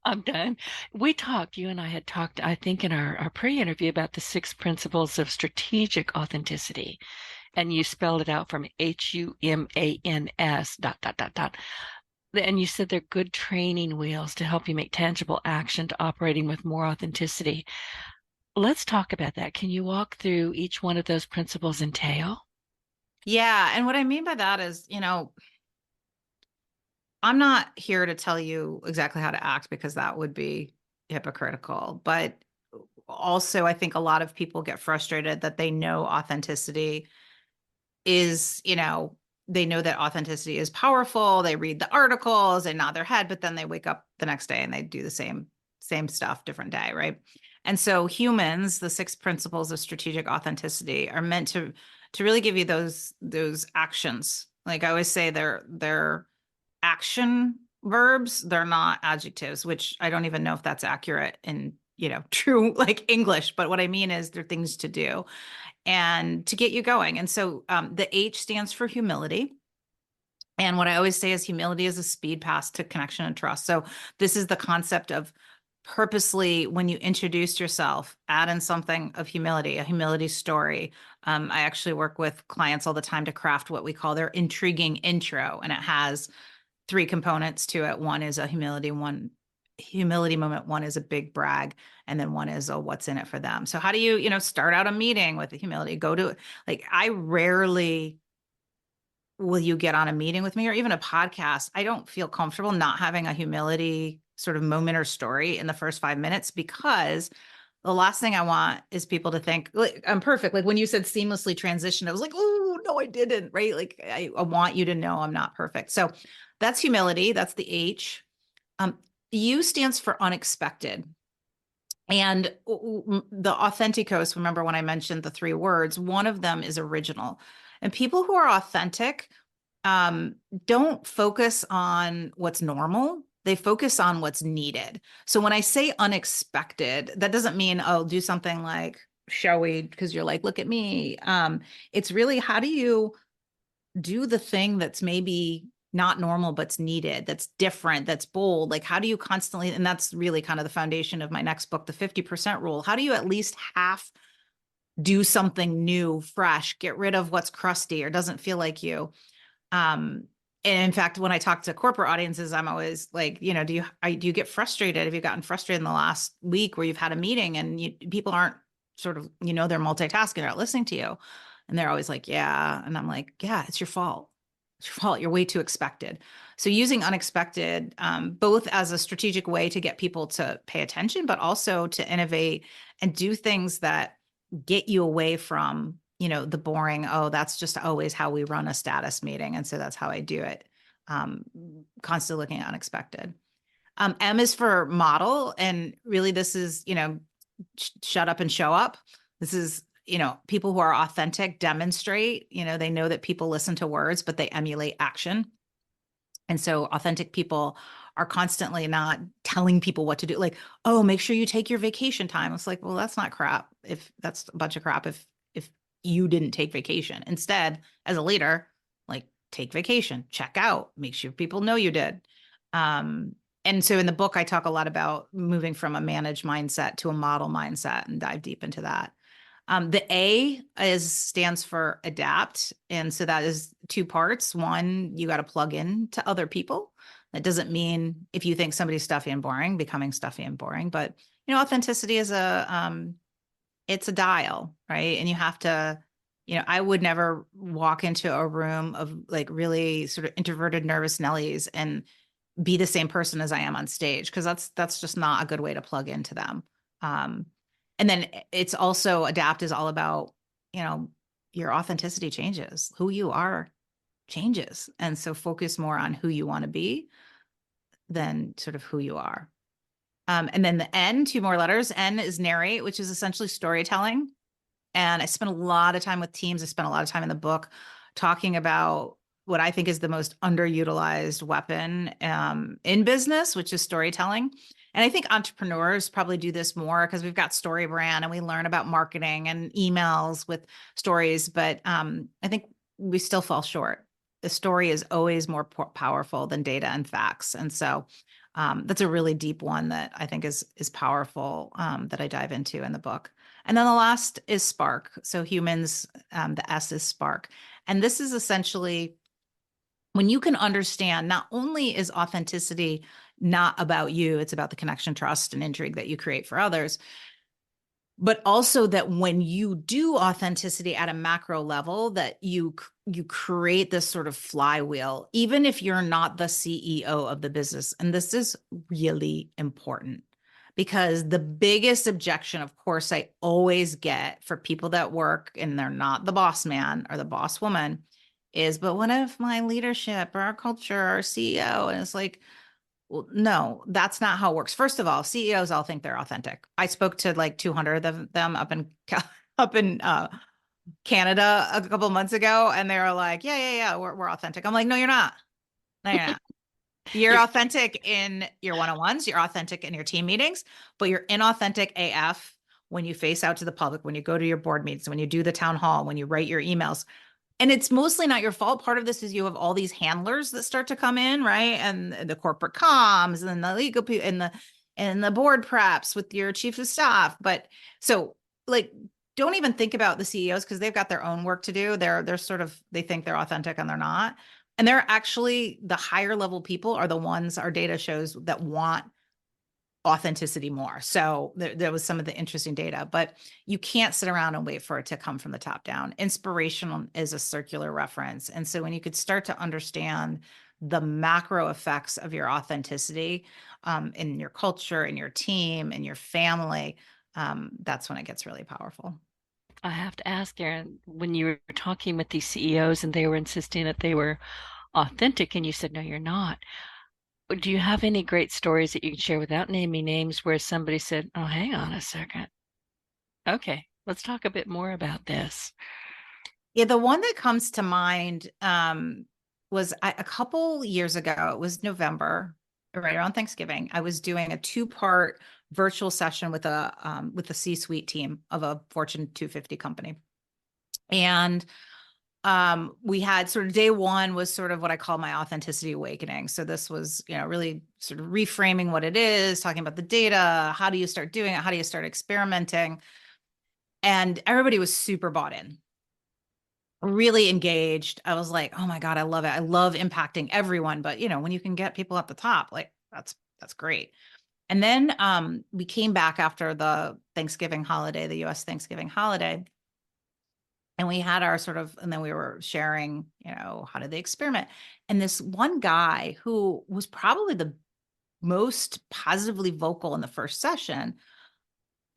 I'm done. You and I had talked, I think, in our pre-interview about the 6 principles of strategic authenticity. And you spelled it out from HUMANS ... And you said they're good training wheels to help you make tangible action to operating with more authenticity. Let's talk about that. Can you walk through each one of those principles in detail? Yeah. And what I mean by that is, I'm not here to tell you exactly how to act because that would be hypocritical. But also, I think a lot of people get frustrated that they know authenticity is, they know that authenticity is powerful. They read the articles, they nod their head, but then they wake up the next day and they do the same stuff, different day, right? And so humans, the 6 principles of strategic authenticity are meant to really give you those actions. Like I always say, they're action verbs, they're not adjectives, which I don't even know if that's accurate in, true like English, but what I mean is they're things to do and to get you going. And so the H stands for humility. And what I always say is humility is a speed pass to connection and trust. So this is the concept of purposely, when you introduce yourself, add in something of humility, a humility story. I actually work with clients all the time to craft what we call their intriguing intro, and it has 3 components to it. One is a humility moment. One is a big brag, and then one is a what's in it for them. So how do you start out a meeting with a humility? Go to, like, I rarely will you get on a meeting with me or even a podcast. I don't feel comfortable not having a humility sort of moment or story in the first 5 minutes, because the last thing I want is people to think like I'm perfect. Like when you said seamlessly transition, I was like, oh no, I didn't. Right. Like I want you to know I'm not perfect. So that's humility. That's the H. Um, U stands for unexpected. And the authenticos, remember when I mentioned the 3 words, one of them is original. And people who are authentic don't focus on what's normal. They focus on what's needed. So when I say unexpected, that doesn't mean I'll do something like showy because you're like, look at me. It's really, how do you do the thing that's maybe not normal, but's needed, that's different, that's bold? Like, how do you constantly, and that's really kind of the foundation of my next book, the 50% rule. How do you at least half do something new, fresh, get rid of what's crusty or doesn't feel like you? And in fact, when I talk to corporate audiences, I'm always like, do you get frustrated? Have you gotten frustrated in the last week where you've had a meeting and people aren't sort of, they're multitasking, they're not listening to you. And they're always like, yeah. And I'm like, yeah, it's your fault. It's your fault. You're way too expected. So using unexpected, both as a strategic way to get people to pay attention, but also to innovate and do things that get you away from, the boring, oh, that's just always how we run a status meeting. And so that's how I do it. Constantly looking at unexpected. M is for model. And really this is, shut up and show up. This is, people who are authentic demonstrate, they know that people listen to words, but they emulate action. And so authentic people are constantly not telling people what to do. Like, oh, make sure you take your vacation time. It's like, well, that's not crap. If that's a bunch of crap, if you didn't take vacation. Instead, as a leader, like, take vacation, check out, make sure people know you did. And so in the book, I talk a lot about moving from a managed mindset to a model mindset and dive deep into that. The A stands for adapt. And so that is 2 parts. One, you got to plug in to other people. That doesn't mean if you think somebody's stuffy and boring, becoming stuffy and boring, but authenticity is it's a dial, right? And you have to, I would never walk into a room of like really sort of introverted, nervous Nellies and be the same person as I am on stage, because that's just not a good way to plug into them. And then it's also, adapt is all about, your authenticity changes. Who you are changes. And so focus more on who you want to be than sort of who you are. And then the N, 2 more letters. N is narrate, which is essentially storytelling. And I spent a lot of time with teams. I spent a lot of time in the book talking about what I think is the most underutilized weapon in business, which is storytelling. And I think entrepreneurs probably do this more because we've got story brand and we learn about marketing and emails with stories. But I think we still fall short. The story is always more powerful than data and facts. And so that's a really deep one that I think is powerful, that I dive into in the book. And then the last is spark. So humans, the S is spark. And this is essentially when you can understand, not only is authenticity not about you, it's about the connection, trust, and intrigue that you create for others. but also that when you do authenticity at a macro level, that you create this sort of flywheel, even if you're not the CEO of the business. And this is really important, because the biggest objection, of course, I always get for people that work and they're not the boss man or the boss woman is, but what if my leadership or our culture, our CEO? And it's like, well, no, that's not how it works. First of all, CEOs all think they're authentic. I spoke to like 200 of them up in Canada a couple of months ago, and they were like, "Yeah, we're authentic." I'm like, "No, you're not. No, you're not. You're authentic in your one-on-ones. You're authentic in your team meetings, but you're inauthentic AF when you face out to the public, when you go to your board meetings, when you do the town hall, when you write your emails." And it's mostly not your fault. Part of this is you have all these handlers that start to come in, right? And the corporate comms and the legal people and the board preps with your chief of staff. But so like, don't even think about the CEOs, because they've got their own work to do. They're sort of, they think they're authentic and they're not. And they're actually, the higher level people are the ones, our data shows, that want authenticity more. So there was some of the interesting data, but you can't sit around and wait for it to come from the top down. Inspirational is a circular reference. And so when you could start to understand the macro effects of your authenticity in your culture, in your team, in your family, that's when it gets really powerful. I have to ask, Erin, when you were talking with these CEOs and they were insisting that they were authentic, and you said, no, you're not. Do you have any great stories that you can share without naming names where somebody said, oh, hang on a second. Okay, let's talk a bit more about this. Yeah, the one that comes to mind was a couple years ago. It was November, right around Thanksgiving. I was doing a 2-part virtual session with a C-suite team of a Fortune 250 company. And we had sort of day one was sort of what I call my authenticity awakening. So this was, really sort of reframing what it is, talking about the data. How do you start doing it? How do you start experimenting? And everybody was super bought in, really engaged. I was like, oh my God, I love it. I love impacting everyone. But when you can get people at the top, like that's great. And then we came back after the Thanksgiving holiday, the US Thanksgiving holiday. And we had our and then we were sharing, how did they experiment? And this one guy who was probably the most positively vocal in the first session,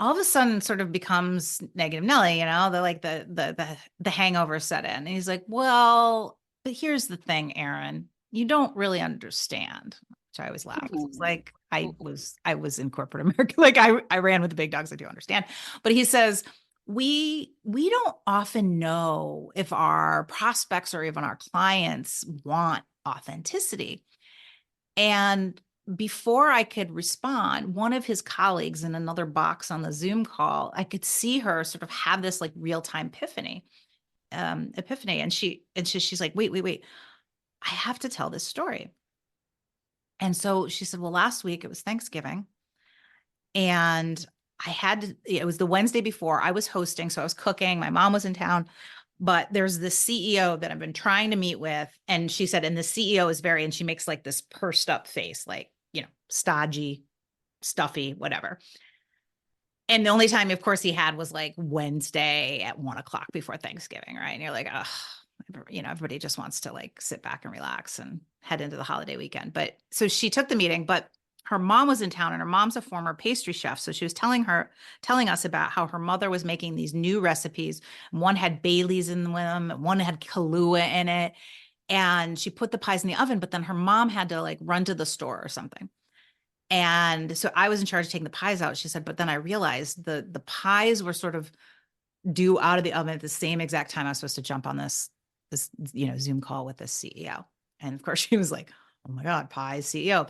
all of a sudden sort of becomes negative Nelly, the hangover set in. And he's like, well, but here's the thing, Erin, you don't really understand, which I always laugh. It's like, I was in corporate America. Like I ran with the big dogs. I do understand. But he says, we don't often know if our prospects or even our clients want authenticity. And before I could respond, one of his colleagues in another box on the Zoom call, I could see her sort of have this like real-time epiphany. And she's like, wait, I have to tell this story. And so she said, well, last week it was Thanksgiving, and it was the Wednesday before. I was hosting, so I was cooking. My mom was in town, but there's this CEO that I've been trying to meet with. And she said, and the CEO is and she makes like this pursed up face, like, stodgy, stuffy, whatever. And the only time, of course, he had was like Wednesday at 1:00 before Thanksgiving, right? And you're like, oh, everybody just wants to like sit back and relax and head into the holiday weekend. But so she took the meeting, but her mom was in town, and her mom's a former pastry chef. So she was telling us about how her mother was making these new recipes. One had Bailey's in them, one had Kahlua in it. And she put the pies in the oven, but then her mom had to like run to the store or something. And so I was in charge of taking the pies out. She said, but then I realized the pies were sort of due out of the oven at the same exact time I was supposed to jump on this Zoom call with this CEO. And of course she was like, oh my God, pie CEO.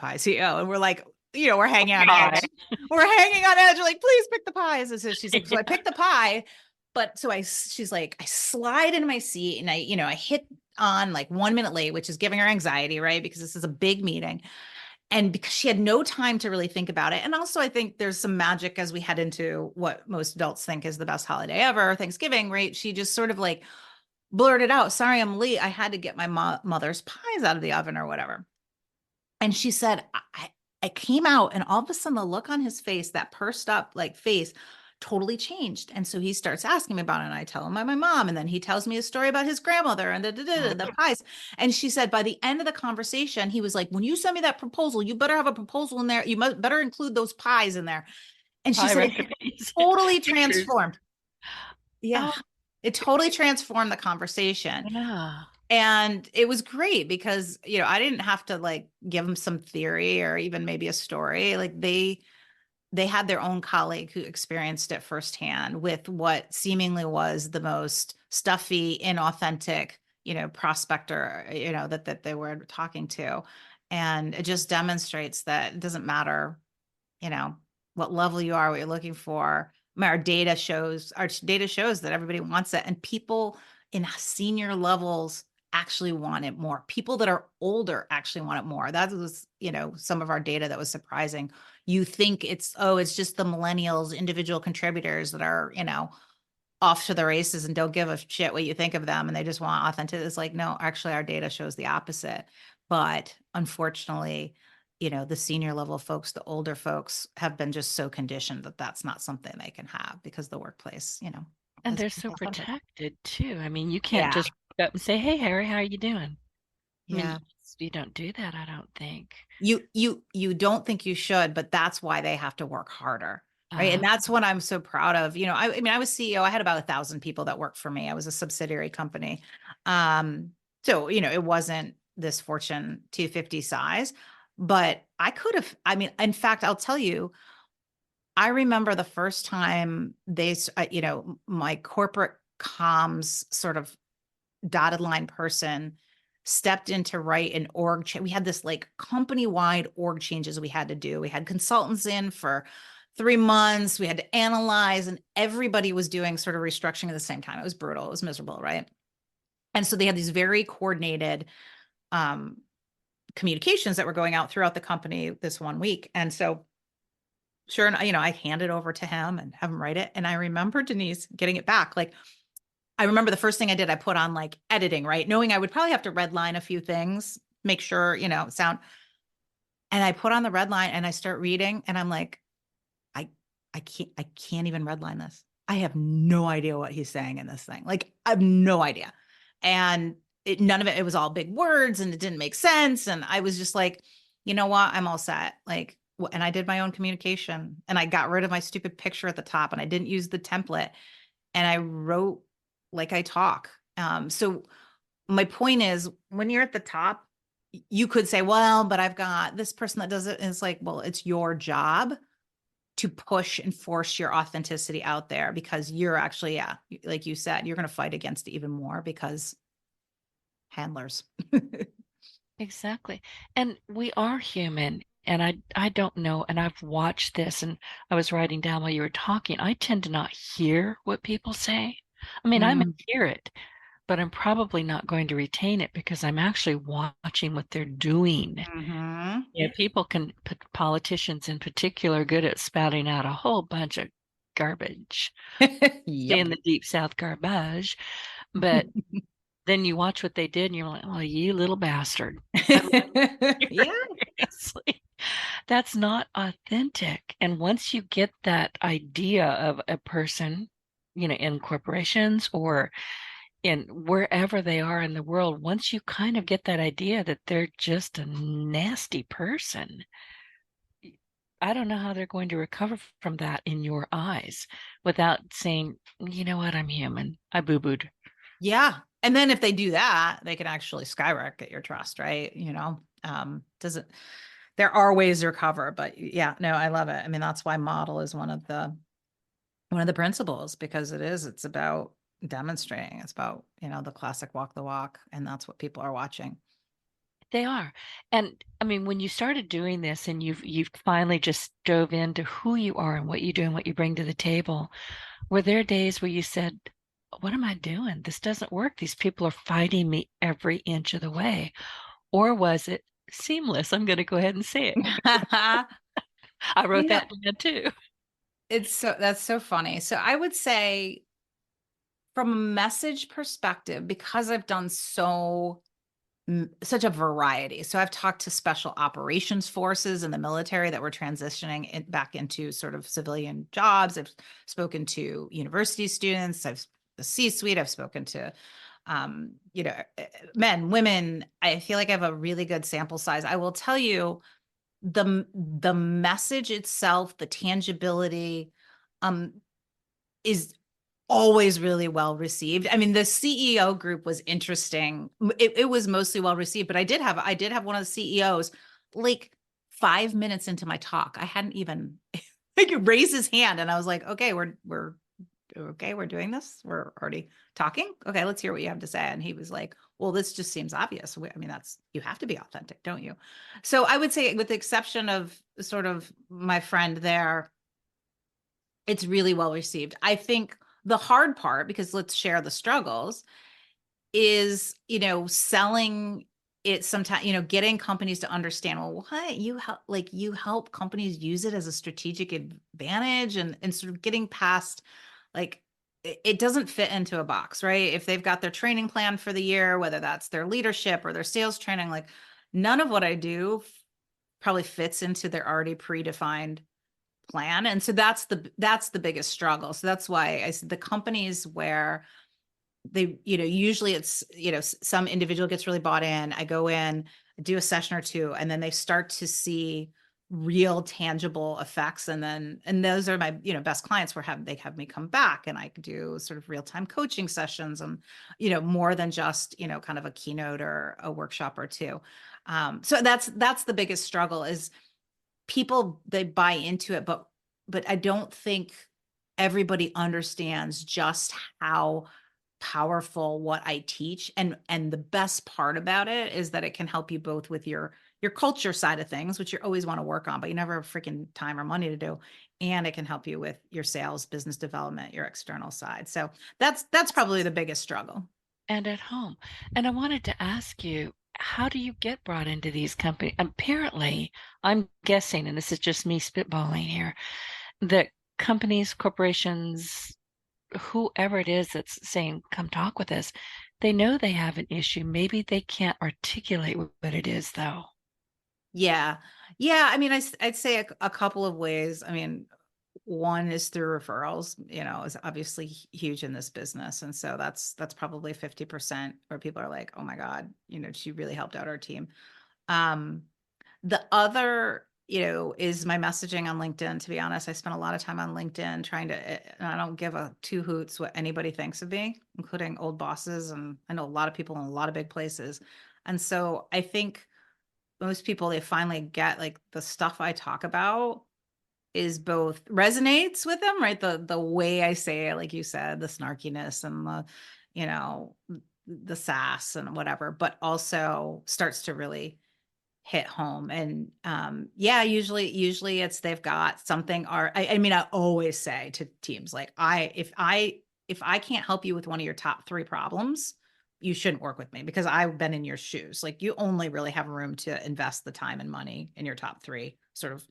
And we're like, we're hanging on edge. We're hanging on edge. We're like, please pick the pies. And so she's like, so I picked the pie. But so she's like, I slide into my seat, and I hit on like 1 minute late, which is giving her anxiety, right? Because this is a big meeting. And because she had no time to really think about it. And also I think there's some magic as we head into what most adults think is the best holiday ever, Thanksgiving, right? She just sort of like blurted out, sorry, I'm late. I had to get my mother's pies out of the oven or whatever. And she said, I came out, and all of a sudden the look on his face, that pursed up like face, totally changed. And so he starts asking me about it, and I tell him about my mom, and then he tells me a story about his grandmother and the pies. And she said by the end of the conversation, he was like, when you send me that proposal, you better have a proposal in there. You must better include those pies in there. And she Pie said it recipes, totally pictures. transformed. Yeah. Oh, It totally transformed the conversation. yeah. And it was great because, I didn't have to like give them some theory or even maybe a story. Like they had their own colleague who experienced it firsthand with what seemingly was the most stuffy, inauthentic, prospector, that they were talking to. And it just demonstrates that it doesn't matter, you know, what level you are, what you're looking for. I mean, our data shows that everybody wants it. And people in senior levels actually want it more. People that are older actually want it more. That was, some of our data that was surprising. You think it's just the millennials, individual contributors that are, off to the races and don't give a shit what you think of them and they just want authentic. It's like, no, actually our data shows the opposite. But unfortunately, the senior level folks, the older folks have been just so conditioned that that's not something they can have because the workplace, And is they're so authentic. protected too. I mean, you can't Yeah. just go up and say, "Hey, Harry, how are you doing?" I mean, Yeah. you don't do that, I don't think. You don't think you should, but that's why they have to work harder. Right. And Uh, that's what I'm so proud of. I mean, I was CEO. I had about 1,000 people that worked for me. I was a subsidiary company. So, it wasn't this Fortune 250 size, but I mean, in fact, I'll tell you, I remember the first time my corporate comms sort of dotted line person stepped in to write an we had this like company-wide org changes we had to do. We had consultants in for 3 months. We had to analyze, and everybody was doing sort of restructuring at the same time. It was brutal. It was miserable, right? And so they had these very coordinated um, communications that were going out throughout the company this one week. And so sure, and I hand it over to him and have him write it. And I remember Denise getting it back. Like, I remember the first thing I did, I put on like editing, right? Knowing I would probably have to redline a few things, make sure, sound. And I put on the red line and I start reading and I'm like, I I can't even redline this. I have no idea what he's saying in this thing. Like, I have no idea. And none of it was all big words and it didn't make sense. And I was just like, you know what? I'm all set. Like, and I did my own communication and I got rid of my stupid picture at the top and I didn't use the template and I wrote like I talk. So my point is, when you're at the top, you could say, well, but I've got this person that does it. And it's like, well, it's your job to push and force your authenticity out there because you're actually, yeah, like you said, you're going to fight against it even more because handlers. exactly. And we are human. And I don't know. And I've watched this and I was writing down while you were talking. I tend to not hear what people say. I mean, I may Mm. hear it, but I'm probably not going to retain it because I'm actually watching what they're doing. Mhm. Yeah, people can, politicians in particular, are good at spouting out a whole bunch of garbage, Yep. in the deep South garbage. But then you watch what they did and you're like, oh, you little bastard. I mean, Yeah. seriously, that's not authentic. And once you get that idea of a person, in corporations or in wherever they are in the world, once you kind of get that idea that they're just a nasty person, I don't know how they're going to recover from that in your eyes without saying, you know what, I'm human. I boo-booed. Yeah. And then if they do that, they can actually skyrocket your trust, right? Doesn't there are ways to recover, but yeah, no, I love it. I mean, that's why model is one of the principles because it's about demonstrating. It's about, the classic walk the walk, and that's what people are watching. They are. And I mean, when you started doing this and you've finally just dove into who you are and what you do and what you bring to the table, were there days where you said, what am I doing? This doesn't work. These people are fighting me every inch of the way. Or was it seamless? I'm going to go ahead and say it. I wrote Yeah, that down too. that's so funny. So I would say from a message perspective, because I've done so such a variety. So I've talked to special operations forces in the military that were transitioning back into sort of civilian jobs. I've spoken to university students. I've the C-suite. I've spoken to, men, women. I feel like I have a really good sample size. I will tell you, the message itself, the tangibility, um, is always really well received. I mean, the CEO group was interesting. It was mostly well received, but I did have one of the CEOs like 5 minutes into my talk. I hadn't even like raise his hand, and I was like, "Okay, we're okay. We're doing this. We're already talking. Okay, let's hear what you have to say." And he was like, "Well, this just seems obvious. I mean, you have to be authentic, don't you?" So I would say, with the exception of sort of my friend there, it's really well received. I think the hard part, because let's share the struggles, is, selling it sometimes, getting companies to understand, well, what you help companies use it as a strategic advantage, and sort of getting past, like, it doesn't fit into a box, right? If they've got their training plan for the year, whether that's their leadership or their sales training, like, none of what I do probably fits into their already predefined plan. And so that's the biggest struggle. So that's why I said the companies where they, usually it's, some individual gets really bought in. I go in, do a session or two, and then they start to see real tangible effects. And those are my, best clients, where they have me come back, and I do sort of real-time coaching sessions, and, more than just, kind of a keynote or a workshop or two. So that's the biggest struggle, is people, they buy into it, but I don't think everybody understands just how powerful what I teach. And the best part about it is that it can help you both with your culture side of things, which you always want to work on, but you never have freaking time or money to do. And it can help you with your sales, business development, your external side. So that's probably the biggest struggle. And at home. And I wanted to ask you, how do you get brought into these companies? Apparently, I'm guessing, and this is just me spitballing here, that companies, corporations, whoever it is that's saying, come talk with us, they know they have an issue. Maybe they can't articulate what it is, though. Yeah. Yeah. I mean, I'd say a couple of ways. I mean, one is through referrals, is obviously huge in this business. And so that's probably 50%, where people are like, "Oh my God, she really helped out our team." Um, the other, is my messaging on LinkedIn. To be honest, I spent a lot of time on LinkedIn and I don't give a two hoots what anybody thinks of me, including old bosses. And I know a lot of people in a lot of big places. And so I think most people, they finally get, like, the stuff I talk about is both resonates with them, right? The way I say it, like you said, the snarkiness and you know, the sass and whatever, but also starts to really hit home. And yeah, usually it's they've got something, or I mean, I always say to teams, like, if I can't help you with one of your top 3 problems, you shouldn't work with me, because I've been in your shoes. Like, you only really have room to invest the time and money in your top 3 sort of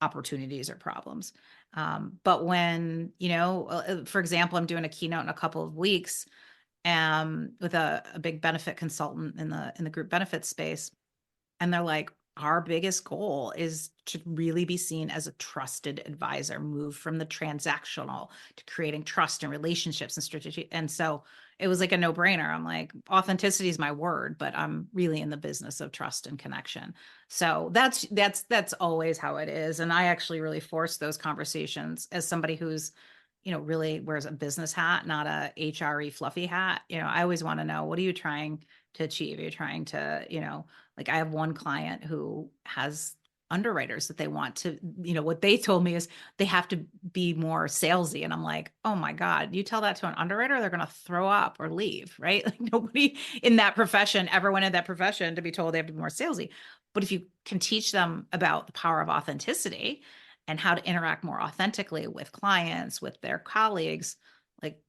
opportunities or problems. But when, for example, I'm doing a keynote in a couple of weeks, with a big benefit consultant in the group benefits space. And they're like, our biggest goal is to really be seen as a trusted advisor, move from the transactional to creating trust and relationships and strategy. And so it was like a no-brainer. I'm like, authenticity is my word, but I'm really in the business of trust and connection. So that's always how it is. And I actually really force those conversations as somebody who's, really wears a business hat, not a HRE fluffy hat. I always want to know, what are you trying to achieve? Are you trying to, like, I have one client who has underwriters that they want to, what they told me is they have to be more salesy. And I'm like, oh my God, you tell that to an underwriter, they're going to throw up or leave, right? Like, nobody in that profession ever went in that profession to be told they have to be more salesy. But if you can teach them about the power of authenticity and how to interact more authentically with clients, with their colleagues, like,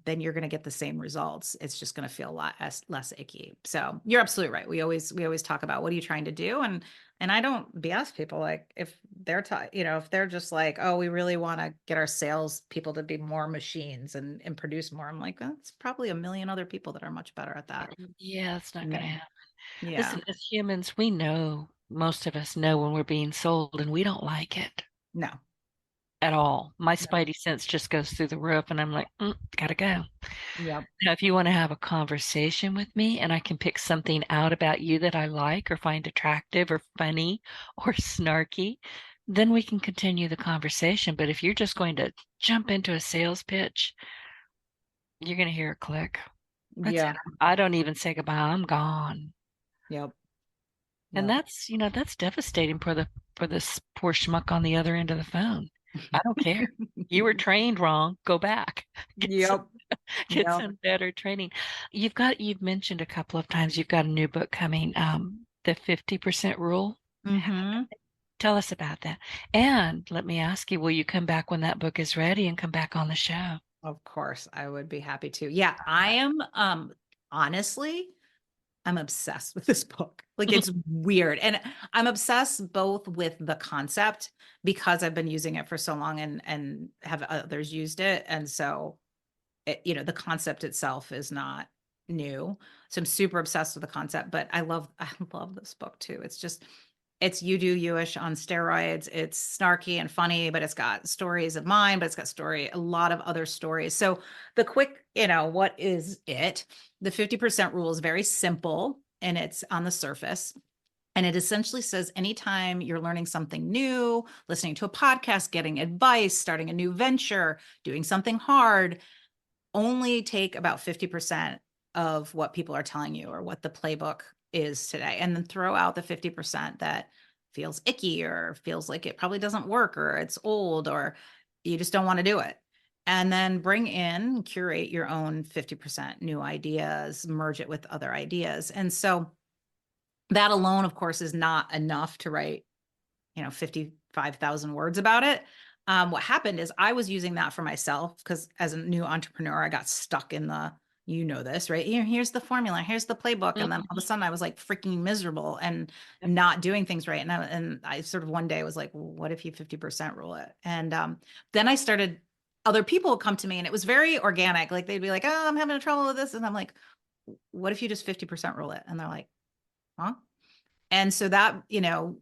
then you're going to get the same results. It's just going to feel a lot less icky. So you're absolutely right. We always talk about, what are you trying to do? And I don't BS people. Like, if they're if they're just like, oh, we really want to get our sales people to be more machines and produce more. I'm like, that's probably a million other people that are much better at that. Yeah, it's not than going to me. happen. Yeah. Listen, as humans, we know, most of us know when we're being sold and we don't like it No. at all. My No. spidey sense just goes through the roof and I'm like, gotta go. Yep. Now, if you want to have a conversation with me and I can pick something out about you that I like or find attractive or funny or snarky, then we can continue the conversation. But if you're just going to jump into a sales pitch, you're going to hear a click. That's it. Yeah. I don't even say goodbye. I'm gone. Yep. And Yep. that's devastating for this poor schmuck on the other end of the phone. I don't care. You were trained wrong. Go back. Get some Yep. get Yep. some better training. You've mentioned a couple of times you've got a new book coming, the 50% rule. Mm-hmm. Tell us about that. And let me ask you, will you come back when that book is ready and come back on the show? Of course, I would be happy to. Yeah, I am honestly, I'm obsessed with this book. Like it's weird. And I'm obsessed both with the concept because I've been using it for so long and have others used it. And so the concept itself is not new. So I'm super obsessed with the concept, but I love this book too. It's you do you-ish on steroids. It's snarky and funny, but it's got stories of mine, but it's got a lot of other stories. So the quick, what is it? The 50% rule is very simple and it's on the surface. And it essentially says anytime you're learning something new, listening to a podcast, getting advice, starting a new venture, doing something hard, only take about 50% of what people are telling you or what the playbook is today, and then throw out the 50% that feels icky or feels like it probably doesn't work or it's old or you just don't want to do it. And then curate your own 50% new ideas, merge it with other ideas. And so that alone, of course, is not enough to write 55,000 words about it. What happened is I was using that for myself because as a new entrepreneur, I got stuck in this, right? Here's the formula, here's the playbook. And then all of a sudden I was like freaking miserable and Yep. not doing things right. And I sort of one day was like, well, what if you 50% rule it? And then other people would come to me and it was very organic. Like they'd be like, oh, I'm having trouble with this. And I'm like, what if you just 50% rule it? And they're like, huh? And so that,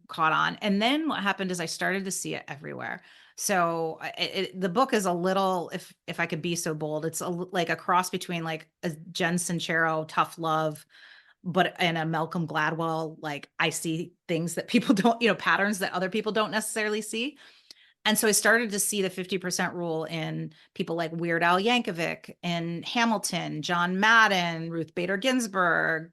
caught on. And then what happened is I started to see it everywhere. So the book is a little, if I could be so bold, it's like a cross between like a Jen Sincero, tough love, but and a Malcolm Gladwell, like I see things that people don't, patterns that other people don't necessarily see. And so I started to see the 50% rule in people like Weird Al Yankovic and Hamilton, John Madden, Ruth Bader Ginsburg,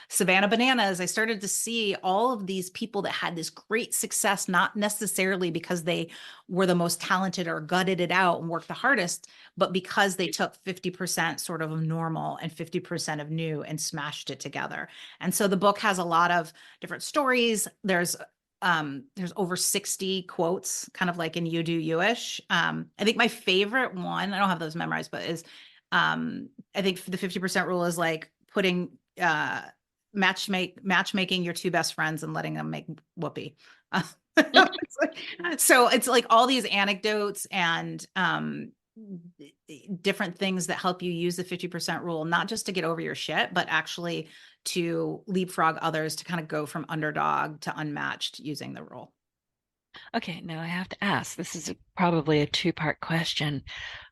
Savannah Bananas. I started to see all of these people that had this great success, not necessarily because they were the most talented or gutted it out and worked the hardest, but because they took 50% sort of normal and 50% of new and smashed it together. And so the book has a lot of different stories. There's over 60 quotes, kind of like in You Do You-ish. I think my favorite one, I don't have those memorized, but is I think the 50% rule is like putting matchmaking your two best friends and letting them make whoopee. So it's like all these anecdotes and different things that help you use the 50% rule, not just to get over your shit, but actually to leapfrog others to kind of go from underdog to unmatched using the rule. Okay, now I have to ask, this is probably a two-part question.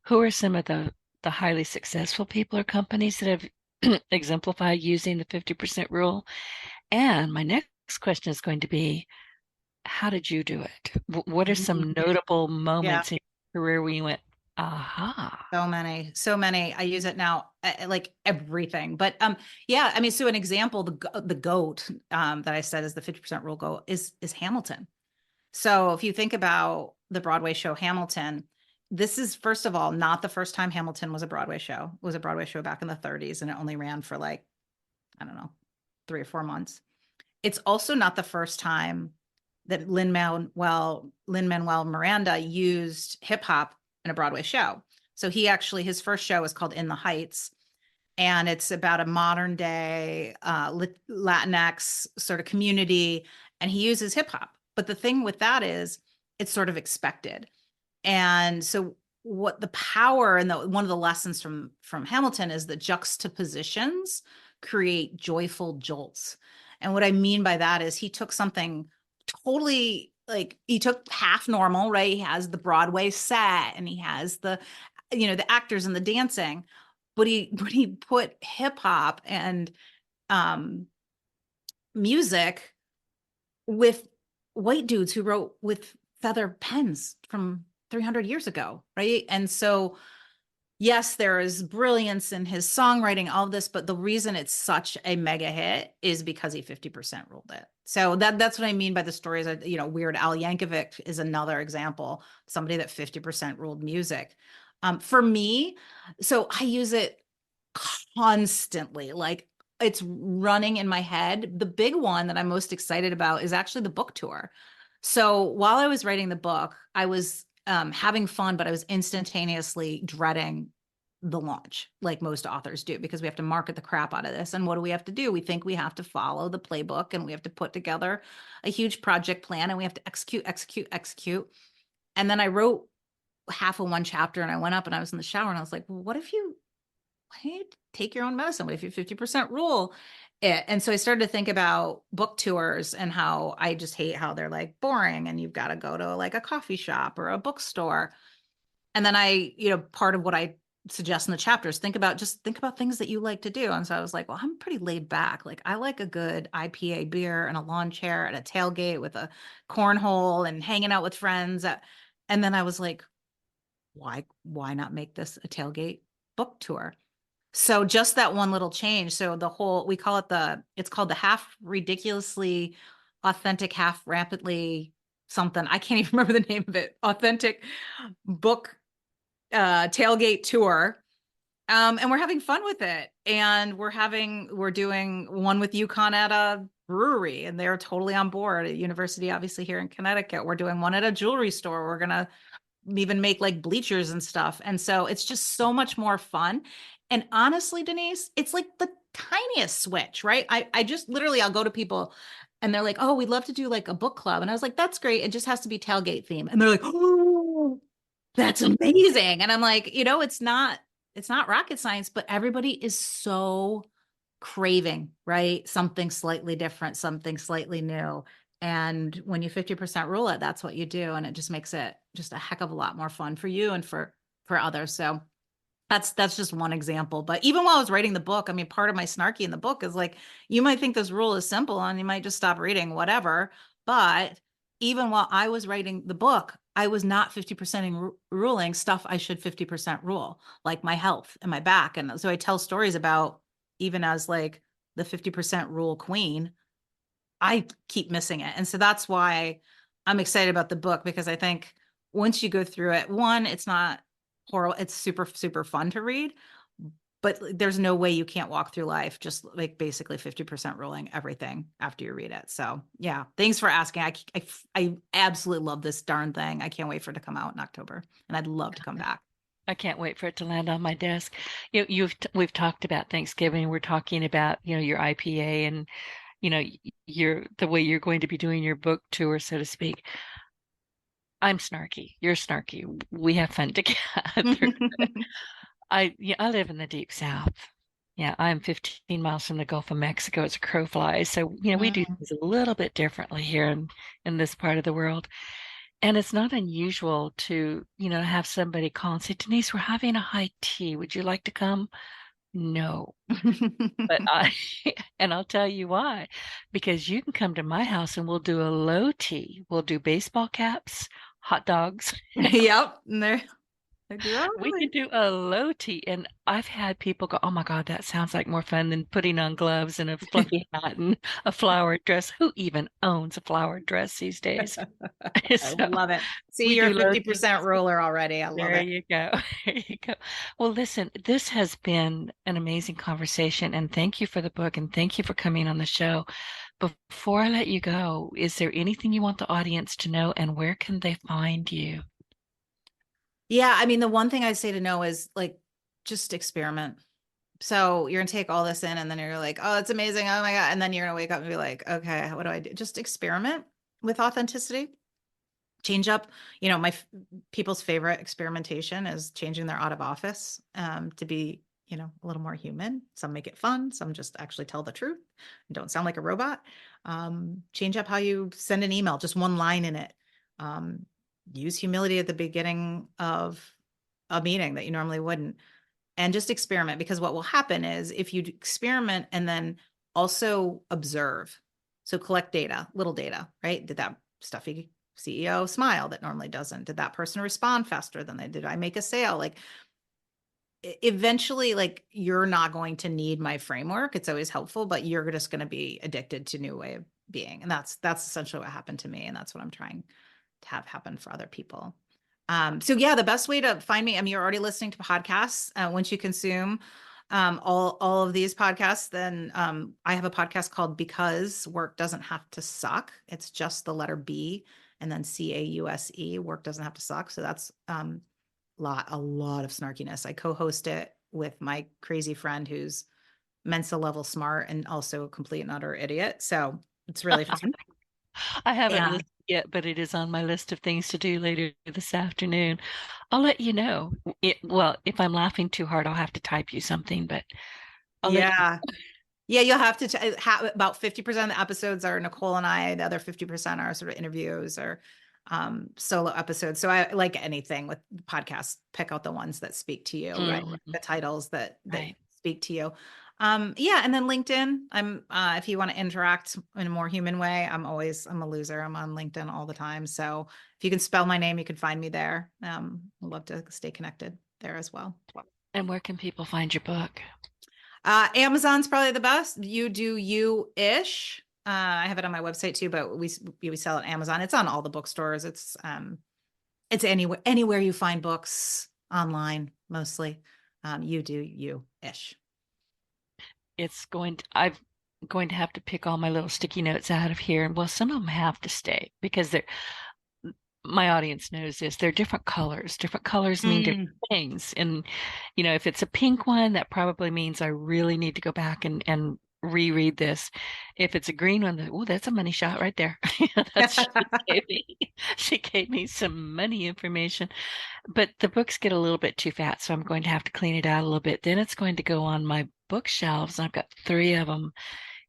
Who are some of the highly successful people or companies that have exemplified using the 50% rule? And my next question is going to be, how did you do it? What are some notable Yeah. moments in your career where you went, aha? So many. I use it now, like everything. But yeah, I mean, so an example, the goat that I said is the 50% rule goat is Hamilton. So if you think about the Broadway show Hamilton, this is, first of all, not the first time Hamilton was a Broadway show. It was a Broadway show back in the 30s, and it only ran for like, I don't know, 3 or 4 months. It's also not the first time that Lin-Manuel Miranda used hip hop in a Broadway show. So his first show is called In the Heights, and it's about a modern day Latinx sort of community, and he uses hip hop. But the thing with that is it's sort of expected. And so what the power and one of the lessons from Hamilton is the juxtapositions. create joyful jolts. And what I mean by that is he took something totally, like, he took half normal, right? He has the Broadway set and he has the, the actors and the dancing, but he put hip hop and um music with white dudes who wrote with feather pens from 300 years ago, right? And so yes, there is brilliance in his songwriting, all of this, but the reason it's such a mega hit is because he 50% ruled it. So that's what I mean by the stories. Weird Al Yankovic is another example, somebody that 50% ruled music. For me, so I use it constantly, like it's running in my head. The big one that I'm most excited about is actually the book tour. So while I was writing the book, I was having fun, but I was instantaneously dreading the launch, like most authors do, because we have to market the crap out of this. And what do we have to do? We think we have to follow the playbook and we have to put together a huge project plan and we have to execute. And then I wrote half of one chapter and I went up and I was in the shower and I was like, well, what if you take your own medicine? What if you 50% rule it? And so I started to think about book tours and how I just hate how they're like boring and you've got to go to like a coffee shop or a bookstore. And then part of what I suggest in the chapters, think about things that you like to do. And so I was like, well, I'm pretty laid back. Like I like a good IPA beer and a lawn chair and a tailgate with a cornhole and hanging out with friends. And then I was like, why not make this a tailgate book tour? So just that one little change. So we call it it's called the half ridiculously authentic, half rapidly something. I can't even remember the name of it. Authentic book tailgate tour. And we're having fun with it. And we're doing one with UConn at a brewery and they're totally on board at university, obviously here in Connecticut. We're doing one at a jewelry store. We're going to even make like bleachers and stuff. And so it's just so much more fun. And honestly, Denise, it's like the tiniest switch, right? I just literally, I'll go to people and they're like, oh, we'd love to do like a book club. And I was like, that's great. It just has to be tailgate theme. And they're like, oh, that's amazing. And I'm like, it's not rocket science, but everybody is so craving, right? Something slightly different, something slightly new. And when you 50% rule it, that's what you do. And it just makes it just a heck of a lot more fun for you and for others. So that's just one example. But even while I was writing the book, I mean, part of my snarky in the book is like, you might think this rule is simple and you might just stop reading, whatever. But even while I was writing the book, I was not 50% ruling stuff I should 50% rule, like my health and my back. And so I tell stories about, even as like the 50% rule queen, I keep missing it. And so that's why I'm excited about the book, because I think once you go through it, one, it's not horrible. It's super, super fun to read, but there's no way you can't walk through life just like basically 50% ruling everything after you read it. So yeah, thanks for asking. I absolutely love this darn thing. I can't wait for it to come out in October and I'd love to come back. I can't wait for it to land on my desk. We've talked about Thanksgiving. We're talking about, your IPA and, the way you're going to be doing your book tour, so to speak. I'm snarky. You're snarky. We have fun together. I live in the deep South. Yeah, I'm 15 miles from the Gulf of Mexico as a crow flies. So, we do things a little bit differently here in this part of the world. And it's not unusual to, have somebody call and say, Denise, we're having a high tea. Would you like to come? No. But and I'll tell you why. Because you can come to my house and we'll do a low tea. We'll do baseball caps, hot dogs. Yep. We can do a low tea. And I've had people go, oh my God, that sounds like more fun than putting on gloves and a fluffy hat and a flowered dress. Who even owns a flowered dress these days? I love it. See, you're a 50% ruler already. I love it. There you go. There you go. Well, listen, this has been an amazing conversation, and thank you for the book and thank you for coming on the show. Before I let you go, is there anything you want the audience to know, and where can they find you? Yeah, I mean, the one thing I'd say to know is like, just experiment. So you're gonna take all this in and then you're like, oh, it's amazing. Oh my God. And then you're gonna wake up and be like, okay, what do I do? Just experiment with authenticity. Change up, people's favorite experimentation is changing their out of office to be a little more human. Some make it fun. Some just actually tell the truth and don't sound like a robot. Change up how you send an email, just one line in it. Use humility at the beginning of a meeting that you normally wouldn't. And just experiment, because what will happen is if you experiment and then also observe, so collect data, little data, right? Did that stuffy CEO smile that normally doesn't? Did that person respond faster than they did? I make a sale? Like eventually, like you're not going to need my framework. It's always helpful, but you're just going to be addicted to new way of being. And that's essentially what happened to me. And that's what I'm trying to have happen for other people. So yeah, the best way to find me, I mean, you're already listening to podcasts. Once you consume all of these podcasts, then I have a podcast called Because Work Doesn't Have to Suck. It's just the letter B and then CAUSE. Work doesn't have to suck. So that's a lot of snarkiness. I co-host it with my crazy friend who's Mensa level smart and also a complete and utter idiot. So it's really fun. I haven't listened yet, but it is on my list of things to do later this afternoon. I'll let you know. Well, if I'm laughing too hard, I'll have to type you something, but yeah, you'll have to about 50% of the episodes are Nicole and I, the other 50% are sort of interviews or solo episodes. So I like anything with podcasts, pick out the ones that speak to you, right? The titles that speak to you. Yeah. And then LinkedIn, if you want to interact in a more human way, I'm a loser. I'm on LinkedIn all the time. So if you can spell my name, you can find me there. I'd love to stay connected there as well. And where can people find your book? Amazon's probably the best. You do you-ish. I have it on my website too, but we sell at Amazon. It's on all the bookstores. It's anywhere you find books online, mostly. You do you-ish. I'm going to have to pick all my little sticky notes out of here. And well, some of them have to stay because my audience knows this. They're different colors. Different colors mean different things. And, if it's a pink one, that probably means I really need to go back and reread this. If it's a green one, that's a money shot right there. She gave me some money information. But the books get a little bit too fat, so I'm going to have to clean it out a little bit. Then it's going to go on my bookshelves. I've got 3 of them.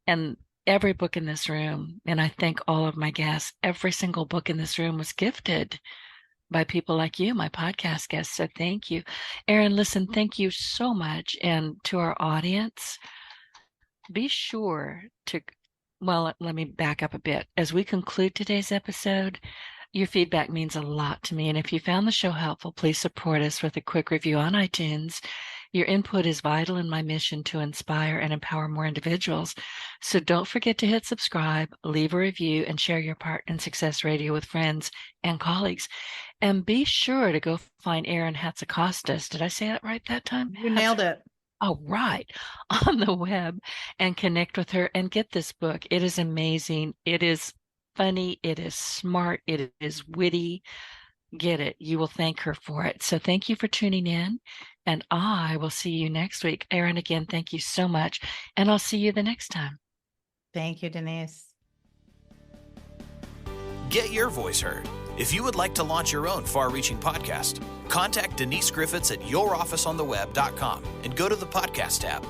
And every book in this room, and I thank all of my guests, every single book in this room was gifted by people like you, my podcast guests. So thank you. Erin, listen, thank you so much. And to our audience, be sure to, let me back up a bit. As we conclude today's episode, your feedback means a lot to me. And if you found the show helpful, please support us with a quick review on iTunes. Your input is vital in my mission to inspire and empower more individuals. So don't forget to hit subscribe, leave a review, and share your part in Success Radio with friends and colleagues. And be sure to go find Erin Hatzikostas. Did I say that right that time? You nailed it. Oh, right. On the web and connect with her and get this book. It is amazing. It is funny. It is smart. It is witty. Get it. You will thank her for it. So thank you for tuning in. And I will see you next week. Erin, again, thank you so much. And I'll see you the next time. Thank you, Denise. Get your voice heard. If you would like to launch your own far-reaching podcast, contact Denise Griffitts at yourofficeontheweb.com and go to the podcast tab.